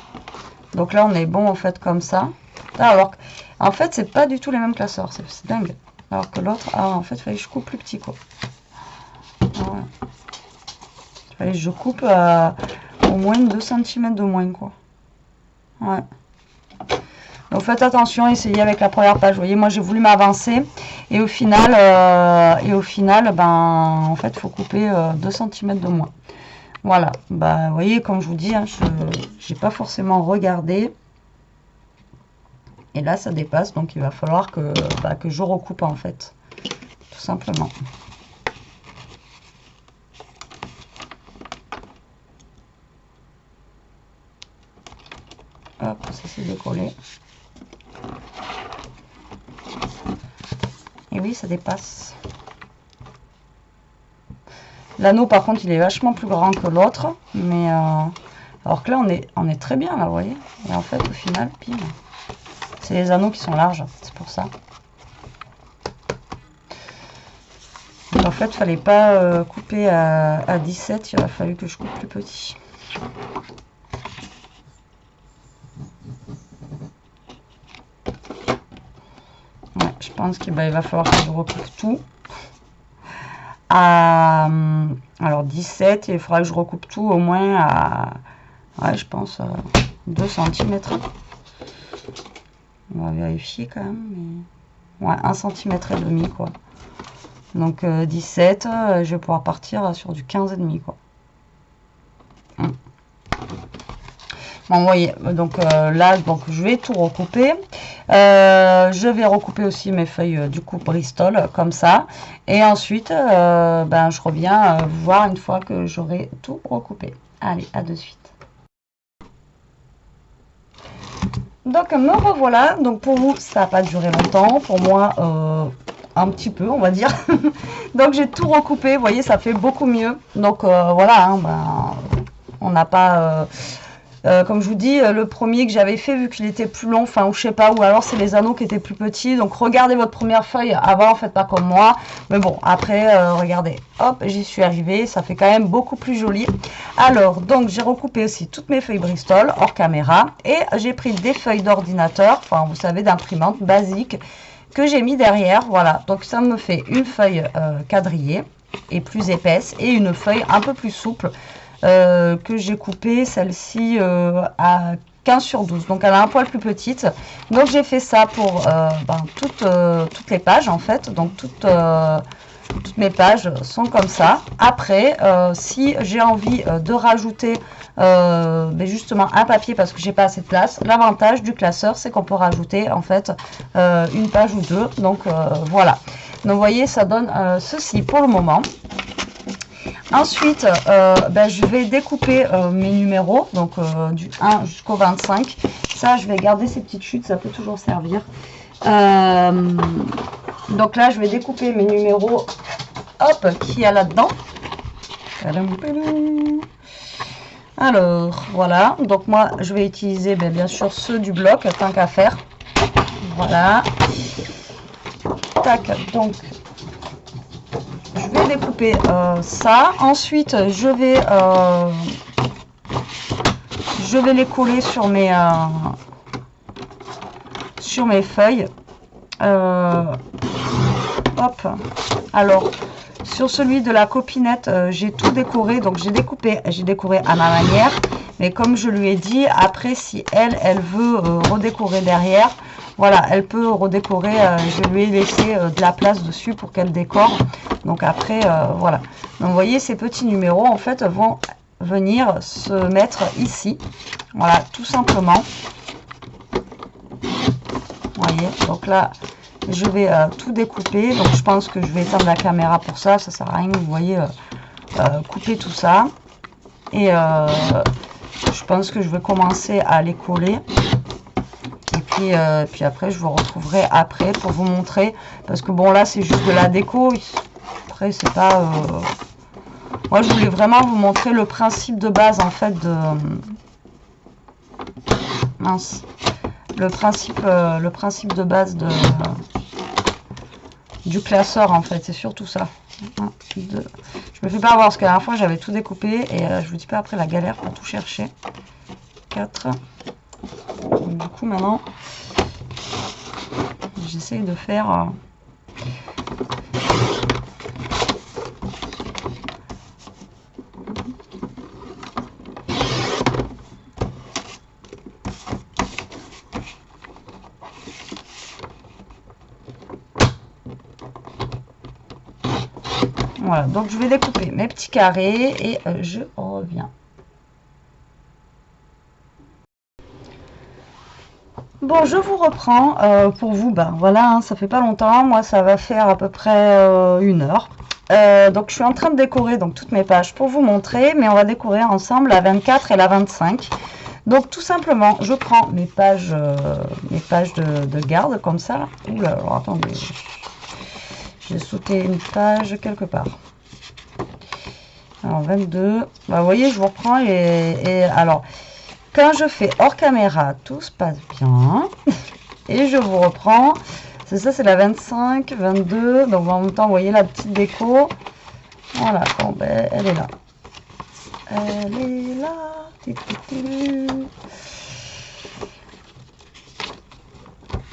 Donc là, on est bon en fait comme ça. Alors, en fait, c'est pas du tout les mêmes classeurs. C'est dingue. Alors que l'autre, en fait, il fallait que je coupe plus petit, quoi. Ouais. Il fallait que je coupe au moins 2 cm de moins, quoi. Ouais. Donc faites attention, essayez avec la première page. Vous voyez, moi j'ai voulu m'avancer et au final, ben en fait, il faut couper 2 cm de moins. Voilà. Bah, vous voyez, comme je vous dis, hein, je n'ai pas forcément regardé. Et là, ça dépasse, donc il va falloir que je recoupe en fait, tout simplement. Hop, ça s'est décollé. Et Et oui, ça dépasse. L'anneau, par contre, il est vachement plus grand que l'autre. Mais alors que là, on est très bien, là, vous voyez. Et en fait, au final, pile. C'est les anneaux qui sont larges, c'est pour ça. Donc, en fait, il ne fallait pas couper à 17, il a fallu que je coupe plus petit. Ouais, je pense qu'il va falloir que je recoupe tout. Alors 17, il faudra que je recoupe tout au moins à, ouais, je pense 2 cm. On va vérifier quand même, mais ouais, 1,5 cm quoi. Donc 17, je vais pouvoir partir sur du 15,5 quoi. Bon, vous voyez, donc là, donc je vais tout recouper. Je vais recouper aussi mes feuilles du coup Bristol comme ça. Et ensuite, je reviens vous voir une fois que j'aurai tout recoupé. Allez, à de suite. Donc me revoilà. Donc pour vous, ça n'a pas duré longtemps. Pour moi, un petit peu, on va dire. Donc j'ai tout recoupé. Vous voyez, ça fait beaucoup mieux. Donc voilà, hein, on n'a pas... comme je vous dis, le premier que j'avais fait, vu qu'il était plus long, enfin, ou je sais pas, ou alors c'est les anneaux qui étaient plus petits. Donc, regardez votre première feuille avant, faites pas comme moi. Mais bon, après, regardez, hop, j'y suis arrivée. Ça fait quand même beaucoup plus joli. Alors, donc, j'ai recoupé aussi toutes mes feuilles Bristol hors caméra. Et j'ai pris des feuilles d'ordinateur, enfin, vous savez, d'imprimante basique, que j'ai mis derrière. Voilà, donc ça me fait une feuille quadrillée et plus épaisse et une feuille un peu plus souple. Que j'ai coupé celle-ci à 15 sur 12, donc elle a un poil plus petite. Donc j'ai fait ça pour toutes les pages en fait, donc toutes mes pages sont comme ça. Après, si j'ai envie de rajouter justement un papier parce que j'ai pas assez de place, l'avantage du classeur c'est qu'on peut rajouter en fait une page ou deux. Donc voilà, donc vous voyez, ça donne ceci pour le moment. Ensuite, je vais découper mes numéros, donc du 1 jusqu'au 25. Ça, je vais garder ces petites chutes, ça peut toujours servir. Donc là, je vais découper mes numéros, hop, qu'il y a là-dedans. Alors, voilà. Donc moi, je vais utiliser bien sûr ceux du bloc, tant qu'à faire. Voilà. Tac, donc... je vais découper ça. Ensuite, je vais les coller sur mes feuilles. Hop. Alors, sur celui de la copinette, j'ai tout décoré. Donc, j'ai décoré à ma manière. Mais comme je lui ai dit, après, si elle veut redécorer derrière, voilà, elle peut redécorer. Je lui ai laissé de la place dessus pour qu'elle décore. Donc après, voilà. Donc vous voyez, ces petits numéros, en fait, vont venir se mettre ici. Voilà, tout simplement. Vous voyez, donc là, je vais tout découper. Donc je pense que je vais éteindre la caméra pour ça. Ça sert à rien, vous voyez, couper tout ça. Et je pense que je vais commencer à les coller. Et puis après, je vous retrouverai après pour vous montrer. Parce que bon, là, c'est juste de la déco. Après, c'est pas... Moi, je voulais vraiment vous montrer le principe de base, en fait, de... Mince. Le principe de base du classeur, en fait. C'est surtout ça. 1, 2. Je me fais pas avoir, parce que la dernière fois, j'avais tout découpé. Et je vous dis pas après la galère pour tout chercher. 4. Donc, du coup, maintenant, j'essaye de faire... Voilà, donc je vais découper mes petits carrés et je reviens. Bon, je vous reprends pour vous. Voilà, hein, ça fait pas longtemps. Moi, ça va faire à peu près 1 heure. Donc, je suis en train de décorer donc toutes mes pages pour vous montrer, mais on va décorer ensemble la 24 et la 25. Donc, tout simplement, je prends mes pages de garde comme ça. Là. Oula, alors attendez. J'ai sauté une page quelque part. Alors 22. Bah, vous voyez, je vous reprends et alors, quand je fais hors caméra, tout se passe bien. Et je vous reprends. C'est ça, c'est la 25, 22. Donc en même temps, vous voyez la petite déco. Voilà, bon, ben, elle est là. Elle est là.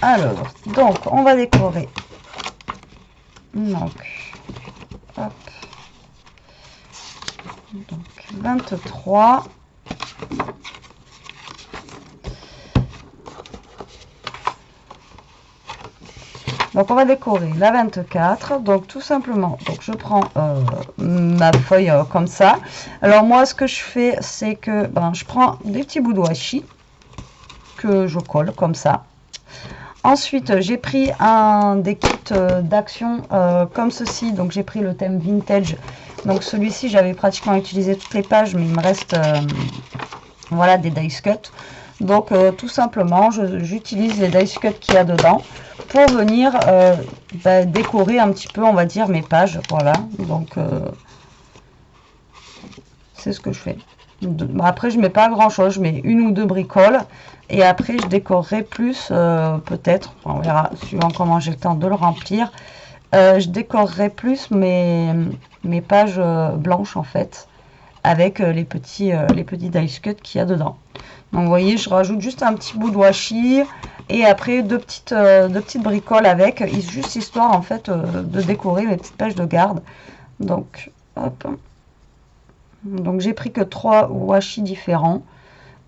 Alors, donc, on va décorer. Donc, hop. Donc, 23. Donc, on va décorer la 24. Donc, tout simplement, donc je prends ma feuille comme ça. Alors, moi, ce que je fais, c'est que je prends des petits bouts de washi que je colle comme ça. Ensuite, j'ai pris des kits d'action comme ceci. Donc, j'ai pris le thème vintage. Donc, celui-ci, j'avais pratiquement utilisé toutes les pages, mais il me reste voilà, des dice cut. Donc, tout simplement, j'utilise les dice cut qu'il y a dedans pour venir décorer un petit peu, on va dire, mes pages. Voilà, donc c'est ce que je fais. Après, je mets pas grand chose, je mets une ou deux bricoles et après je décorerai plus peut-être, on verra suivant comment j'ai le temps de le remplir. Je décorerai plus mes pages blanches en fait avec les petits dice cut qu'il y a dedans. Donc vous voyez, je rajoute juste un petit bout de washi et après deux petites bricoles avec, juste histoire en fait de décorer mes petites pages de garde. Donc hop. Donc j'ai pris que 3 washi différents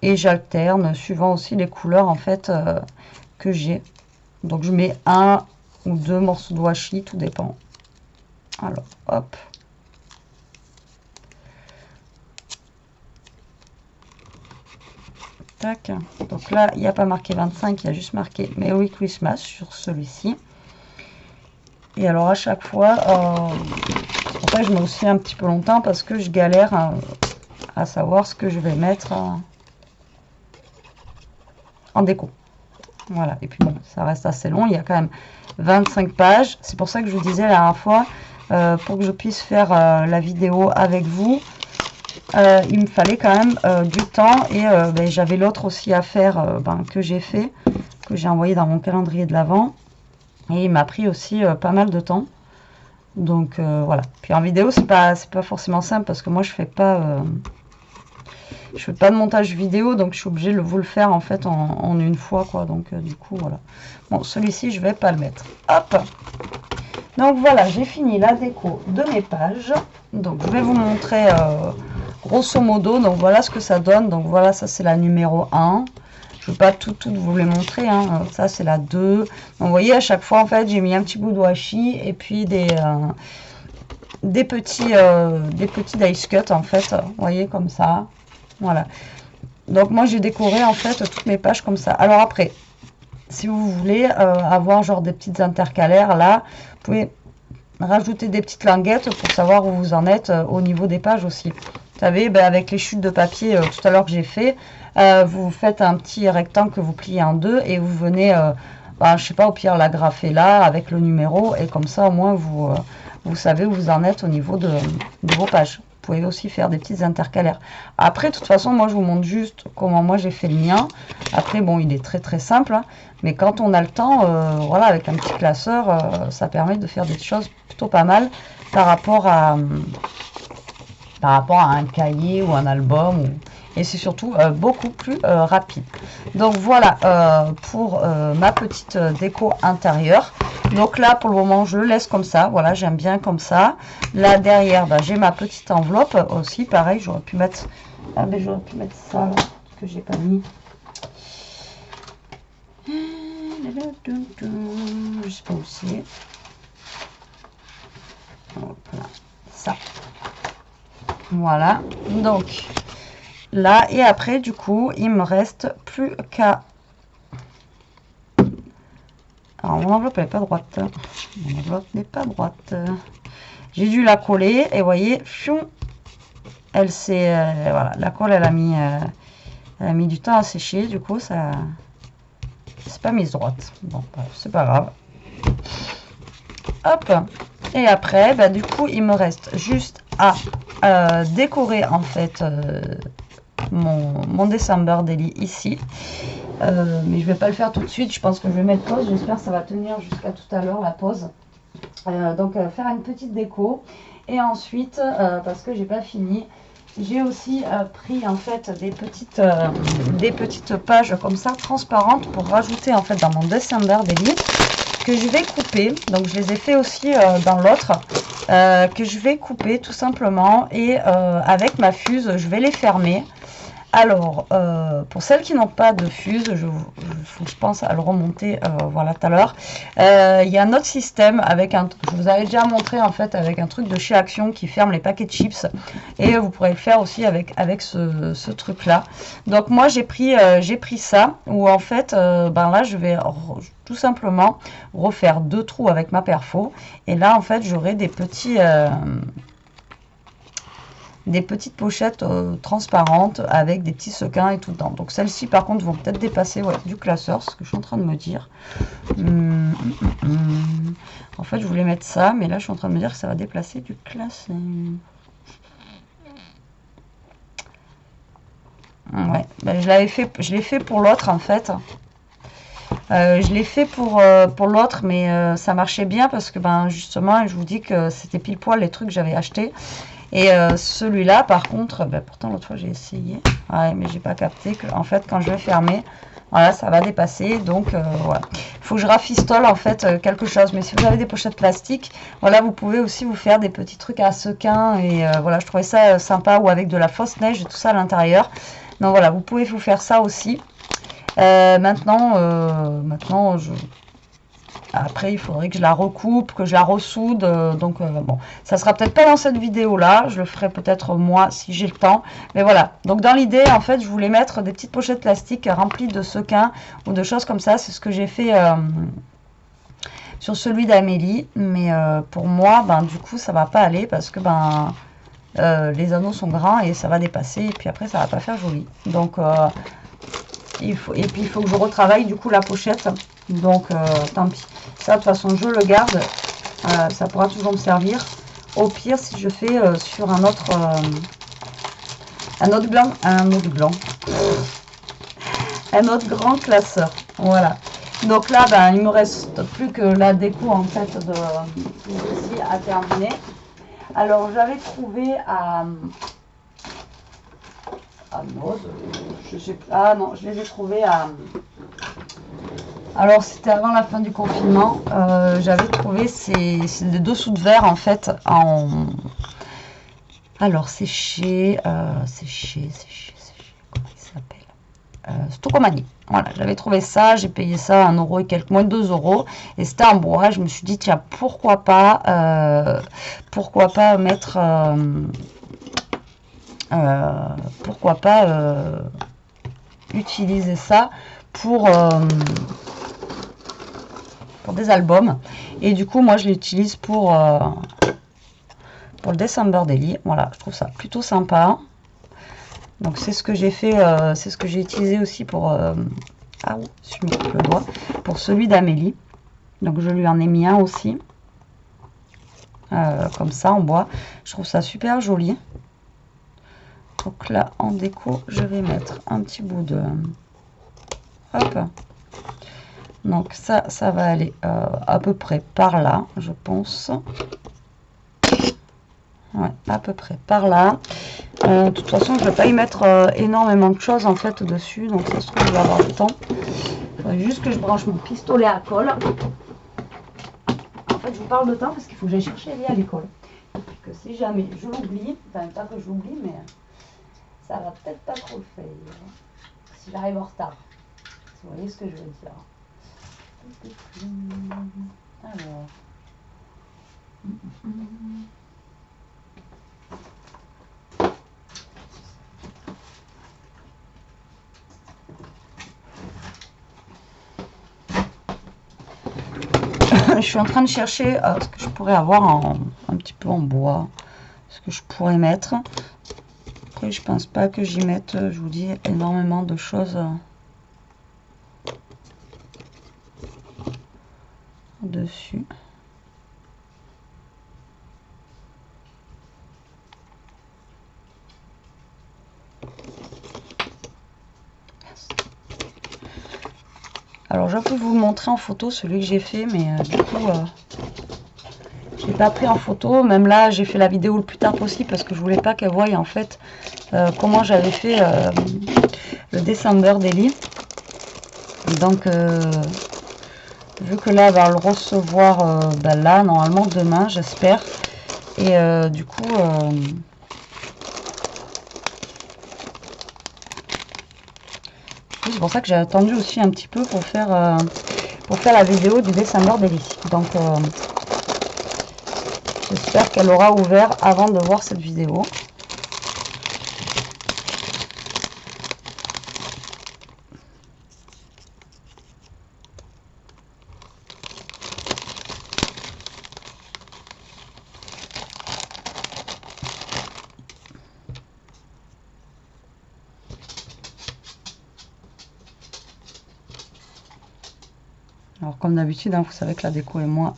et j'alterne suivant aussi les couleurs en fait que j'ai. Donc je mets 1 ou 2 morceaux de washi, tout dépend. Alors hop. Tac. Donc là il n'y a pas marqué 25, il y a juste marqué Merry Christmas sur celui-ci. Et alors à chaque fois, en fait je mets aussi un petit peu longtemps parce que je galère à savoir ce que je vais mettre en déco. Voilà, et puis bon, ça reste assez long, il y a quand même 25 pages. C'est pour ça que je vous disais la dernière fois, pour que je puisse faire la vidéo avec vous, il me fallait quand même du temps. Et j'avais l'autre aussi à faire que j'ai fait, que j'ai envoyé dans mon calendrier de l'Avent. Et il m'a pris aussi pas mal de temps. Donc voilà. Puis en vidéo, c'est pas forcément simple parce que moi je fais pas de montage vidéo, donc je suis obligée de vous le faire en fait en une fois quoi. Donc du coup voilà. Bon, celui-ci je vais pas le mettre. Hop. Donc voilà, j'ai fini la déco de mes pages. Donc je vais vous montrer grosso modo. Donc voilà ce que ça donne. Donc voilà, ça c'est la numéro 1. Je ne vais pas tout vous les montrer, hein. Ça c'est la 2. Donc, vous voyez, à chaque fois en fait j'ai mis un petit bout de washi et puis des petits dice cut en fait, vous voyez, comme ça. Voilà, donc moi j'ai décoré en fait toutes mes pages comme ça. Alors après, si vous voulez avoir genre des petites intercalaires là, vous pouvez rajouter des petites languettes pour savoir où vous en êtes au niveau des pages aussi. Vous savez, avec les chutes de papier tout à l'heure que j'ai fait, vous faites un petit rectangle que vous pliez en deux et vous venez, je sais pas, au pire l'agrafer là avec le numéro et comme ça au moins vous savez où vous en êtes au niveau de vos pages. Vous pouvez aussi faire des petites intercalaires. Après, de toute façon, moi je vous montre juste comment moi j'ai fait le mien. Après, bon, il est très très simple, hein, mais quand on a le temps, voilà, avec un petit classeur, ça permet de faire des choses plutôt pas mal par rapport à un cahier ou un album. Et c'est surtout beaucoup plus rapide. Donc voilà pour ma petite déco intérieure. Donc là pour le moment je le laisse comme ça. Voilà, j'aime bien comme ça. Là derrière j'ai ma petite enveloppe aussi. Pareil, j'aurais pu mettre j'aurais pu mettre ça là, que j'ai pas mis. Je sais pas où c'est. Voilà, ça. Voilà, donc là et après du coup il me reste plus qu'à, alors mon enveloppe elle n'est pas droite, mon enveloppe n'est pas droite, j'ai dû la coller et vous voyez, elle s'est, voilà, la colle elle a mis du temps à sécher, du coup ça c'est pas mise droite. Bon, c'est pas grave. Hop, Et après, bah, du coup, il me reste juste à décorer en fait mon December Daily ici. Mais je vais pas le faire tout de suite. Je pense que je vais mettre pause. J'espère que ça va tenir jusqu'à tout à l'heure la pause. Donc faire une petite déco. Et ensuite, parce que j'ai pas fini, j'ai aussi pris en fait des petites pages comme ça transparentes pour rajouter en fait dans mon December Daily, que je vais couper. Donc je les ai fait aussi dans l'autre, que je vais couper tout simplement, et avec ma fuse je vais les fermer. Alors, pour celles qui n'ont pas de fuse, je pense à le remonter voilà, tout à l'heure. Il y a un autre système avec je vous avais déjà montré en fait avec un truc de chez Action qui ferme les paquets de chips, et vous pourrez le faire aussi avec ce truc là. Donc moi j'ai pris ça, où en fait ben là je vais tout simplement refaire 2 trous avec ma perfo, et là en fait j'aurai des petites pochettes transparentes avec des petits sequins et tout dedans. Donc celles-ci par contre vont peut-être dépasser du classeur, ce que je suis en train de me dire. En fait je voulais mettre ça, mais là je suis en train de me dire que ça va déplacer du classeur. Ouais, ben, je l'ai fait pour l'autre en fait. Je l'ai fait pour l'autre, mais ça marchait bien parce que ben justement je vous dis que c'était pile poil les trucs que j'avais achetés. Et celui-là, par contre, ben, pourtant l'autre fois j'ai essayé, ouais, mais j'ai pas capté que en fait quand je vais fermer, voilà, ça va dépasser. Donc voilà, il faut que je rafistole en fait quelque chose. Mais si vous avez des pochettes plastiques, voilà, vous pouvez aussi vous faire des petits trucs à sequins. Et voilà, je trouvais ça sympa, ou avec de la fausse neige et tout ça à l'intérieur. Donc voilà, vous pouvez vous faire ça aussi. Maintenant, après, il faudrait que je la recoupe, que je la ressoude. Donc, bon, ça sera peut-être pas dans cette vidéo-là. Je le ferai peut-être moi si j'ai le temps. Mais voilà. Donc, dans l'idée, en fait, je voulais mettre des petites pochettes plastiques remplies de sequins ou de choses comme ça. C'est ce que j'ai fait sur celui d'Amélie. Mais pour moi, ben, du coup, ça va pas aller parce que ben, les anneaux sont grands et ça va dépasser. Et puis après, ça va pas faire joli. Donc, et puis, il faut que je retravaille du coup la pochette. Donc, tant pis. Ça, de toute façon, je le garde. Ça pourra toujours me servir. Au pire, si je fais sur un autre grand classeur. Voilà. Donc là, ben, il me reste plus que la déco en fait ici à terminer. Alors, j'avais trouvé à non, je les ai trouvés à... Alors, c'était avant la fin du confinement. J'avais trouvé ces dessous de verre, en fait, en... Alors, c'est chez... comment il s'appelle, Stocomanie. Voilà, j'avais trouvé ça. J'ai payé ça 1 euro et quelques, moins de 2 euros. Et c'était en bois. Je me suis dit, tiens, pourquoi pas mettre... pourquoi pas utiliser ça pour des albums. Et du coup moi je l'utilise pour le December Daily. Voilà, je trouve ça plutôt sympa. Donc c'est ce que j'ai fait, c'est ce que j'ai utilisé aussi pour je me coupe le doigt, pour celui d'Amélie. Donc je lui en ai mis un aussi comme ça en bois. Je trouve ça super joli. Donc là en déco je vais mettre un petit bout de... Hop. Donc ça va aller à peu près par là, je pense. Ouais, à peu près par là. De toute façon, je ne vais pas y mettre énormément de choses en fait dessus, donc ça se trouve, je vais avoir le temps. Il faudrait juste que je branche mon pistolet à colle. En fait, je vous parle de temps parce qu'il faut que j'aille chercher Ellie à l'école. Et puis que si jamais je l'oublie, enfin pas que je l'oublie, mais ça va peut-être pas trop le faire. Si j'arrive en retard. Vous voyez ce que je veux dire. Alors. Je suis en train de chercher ce que je pourrais avoir un petit peu en bois. Ce que je pourrais mettre. Après, je pense pas que j'y mette, je vous dis, énormément de choses dessus. Alors, je peux vous le montrer en photo, celui que j'ai fait, mais du coup, je l'ai pas pris en photo. Même là, j'ai fait la vidéo le plus tard possible parce que je voulais pas qu'elle voie en fait comment j'avais fait le December Daily. Donc, vu que là, elle va le recevoir là, normalement demain, j'espère. Et du coup, c'est pour ça que j'ai attendu aussi un petit peu pour faire la vidéo du December Daily. Donc, j'espère qu'elle aura ouvert avant de voir cette vidéo. Alors comme d'habitude, hein, vous savez que la déco et moi,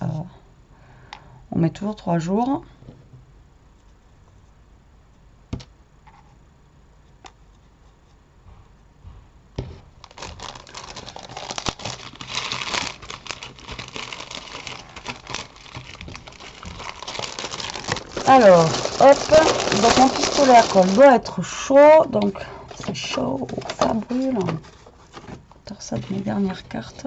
on met toujours 3 jours. Alors, hop, donc mon pistolet à colle doit être chaud, donc c'est chaud, ça brûle. Alors ça de mes dernières cartes.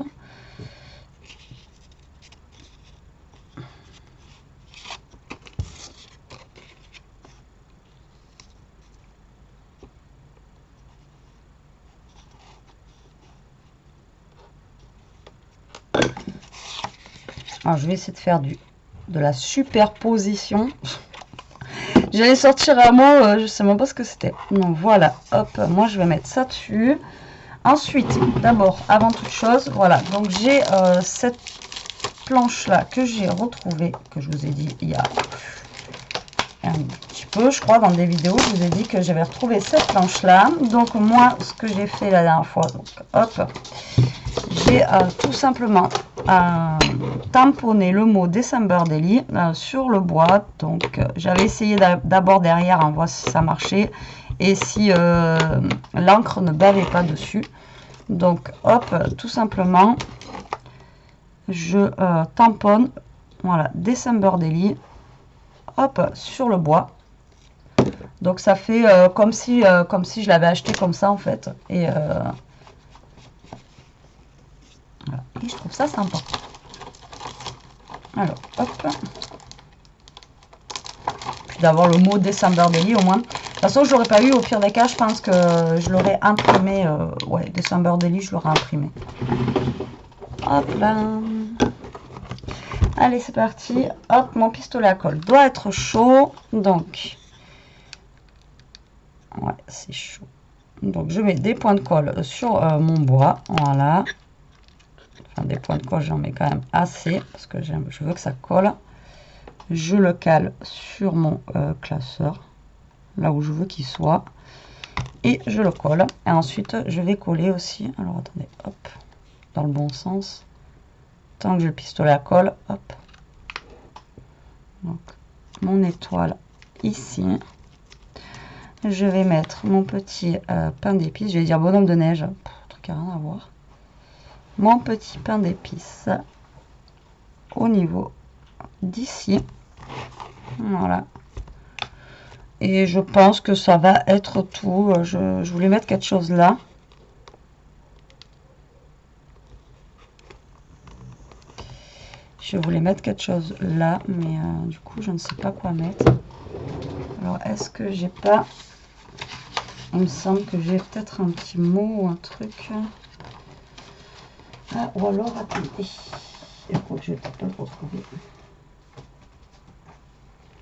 Alors je vais essayer de faire de la superposition. J'allais sortir un mot, je sais même pas ce que c'était. Donc voilà, hop, moi je vais mettre ça dessus. Ensuite, d'abord, avant toute chose, voilà, donc j'ai cette planche là que j'ai retrouvée, que je vous ai dit il y a un petit peu, je crois, dans des vidéos, je vous ai dit que j'avais retrouvé cette planche là. Donc moi, ce que j'ai fait la dernière fois, donc hop, j'ai tout simplement tamponné le mot December Daily sur le bois. Donc j'avais essayé d'abord derrière, on voit si ça marchait et si l'encre ne bavait pas dessus. Donc hop, tout simplement je tamponne, voilà, December Daily, hop, sur le bois. Donc ça fait comme si je l'avais acheté comme ça en fait. Et voilà. Et je trouve ça sympa. Alors, hop. Puis d'avoir le mot December Daily au moins. De toute façon, je l'aurais pas eu au pire des cas. Je pense que je l'aurais imprimé. Ouais, December Daily, je l'aurais imprimé. Hop là. Allez, c'est parti. Hop, mon pistolet à colle doit être chaud. Donc, ouais, c'est chaud. Donc, je mets des points de colle sur mon bois. Voilà. Enfin, des points de colle, j'en mets quand même assez parce que je veux que ça colle. Je le cale sur mon classeur, là où je veux qu'il soit, et je le colle. Et ensuite, je vais coller aussi. Alors, attendez, hop, dans le bon sens. Tant que j'ai le pistolet à colle, hop. Donc, mon étoile ici. Je vais mettre mon petit pain d'épices. Je vais dire bonhomme de neige. Truc à rien à voir. Mon petit pain d'épices au niveau d'ici. Voilà. Et je pense que ça va être tout. Je voulais mettre quelque chose là. Je voulais mettre quelque chose là, mais du coup, je ne sais pas quoi mettre. Alors, est-ce que j'ai pas... Il me semble que j'ai peut-être un petit mot ou un truc. Ah, ou alors, attendez. Je crois que je vais peut-être pas le retrouver.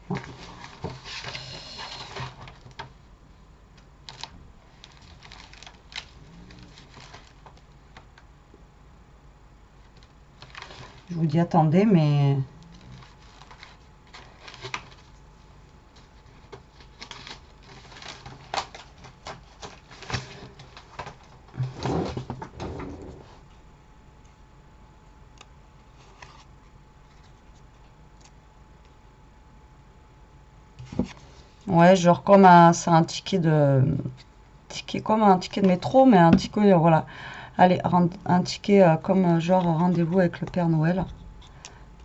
Non. Je vous dis attendez, mais... Ouais, genre comme c'est un ticket de... comme un ticket de métro, mais un ticket, voilà, allez, un ticket comme genre rendez-vous avec le Père Noël.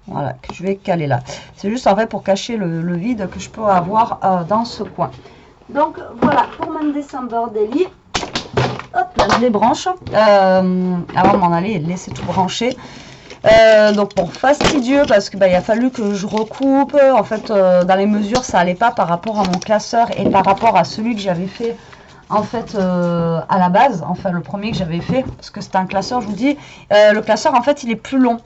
Voilà, que je vais caler là. C'est juste en fait pour cacher le vide que je peux avoir dans ce coin. Donc voilà pour mon December Daily. Hop, là je les branche. Avant de m'en aller et de laisser tout brancher. Donc bon, fastidieux parce que il a fallu que je recoupe. En fait, dans les mesures, ça allait pas par rapport à mon classeur et par rapport à celui que j'avais fait en fait à la base. Enfin, le premier que j'avais fait parce que c'était un classeur, je vous dis. Le classeur, en fait, il est plus long.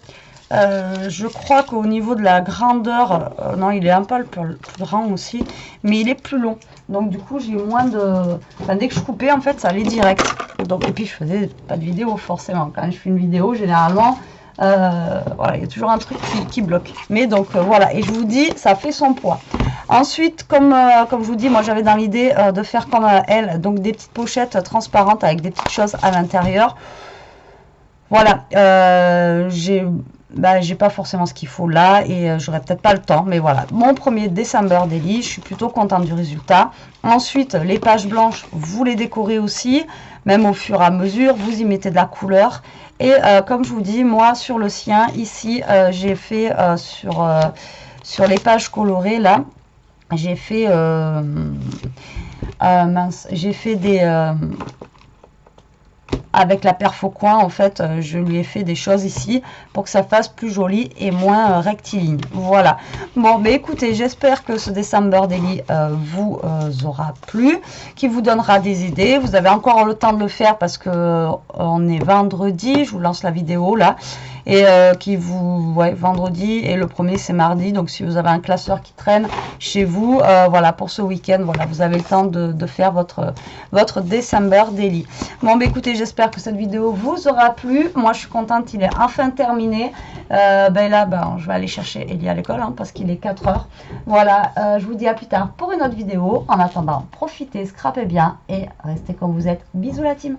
Je crois qu'au niveau de la grandeur, non, il est un peu plus grand aussi, mais il est plus long. Donc du coup, j'ai moins de... Enfin, dès que je coupais, en fait, ça allait direct. Donc, et puis, je faisais pas de vidéo, forcément. Quand je fais une vidéo, généralement, voilà, il y a toujours un truc qui bloque. Mais donc, voilà. Et je vous dis, ça fait son poids. Ensuite, comme je vous dis, moi, j'avais dans l'idée de faire comme elle, donc des petites pochettes transparentes avec des petites choses à l'intérieur. Voilà, j'ai pas forcément ce qu'il faut là et j'aurais peut-être pas le temps, mais voilà, mon premier December Daily, je suis plutôt contente du résultat. Ensuite, les pages blanches, vous les décorez aussi, même au fur et à mesure, vous y mettez de la couleur. Et comme je vous dis, moi sur le sien, ici, j'ai fait sur les pages colorées là, j'ai fait mince, j'ai fait des avec la perf au coin, en fait, je lui ai fait des choses ici pour que ça fasse plus joli et moins rectiligne. Voilà. Bon, mais écoutez, j'espère que ce December Daily vous aura plu, qui vous donnera des idées. Vous avez encore le temps de le faire parce que on est vendredi. Je vous lance la vidéo là. Et vendredi et le premier c'est mardi. Donc si vous avez un classeur qui traîne chez vous, voilà, pour ce week-end, voilà, vous avez le temps de faire votre December Daily. Bon, bah écoutez, j'espère que cette vidéo vous aura plu. Moi, je suis contente, il est enfin terminé. Là, je vais aller chercher Ellie à l'école hein, parce qu'il est 4 heures. Voilà, je vous dis à plus tard pour une autre vidéo. En attendant, profitez, scrapez bien et restez comme vous êtes. Bisous la team!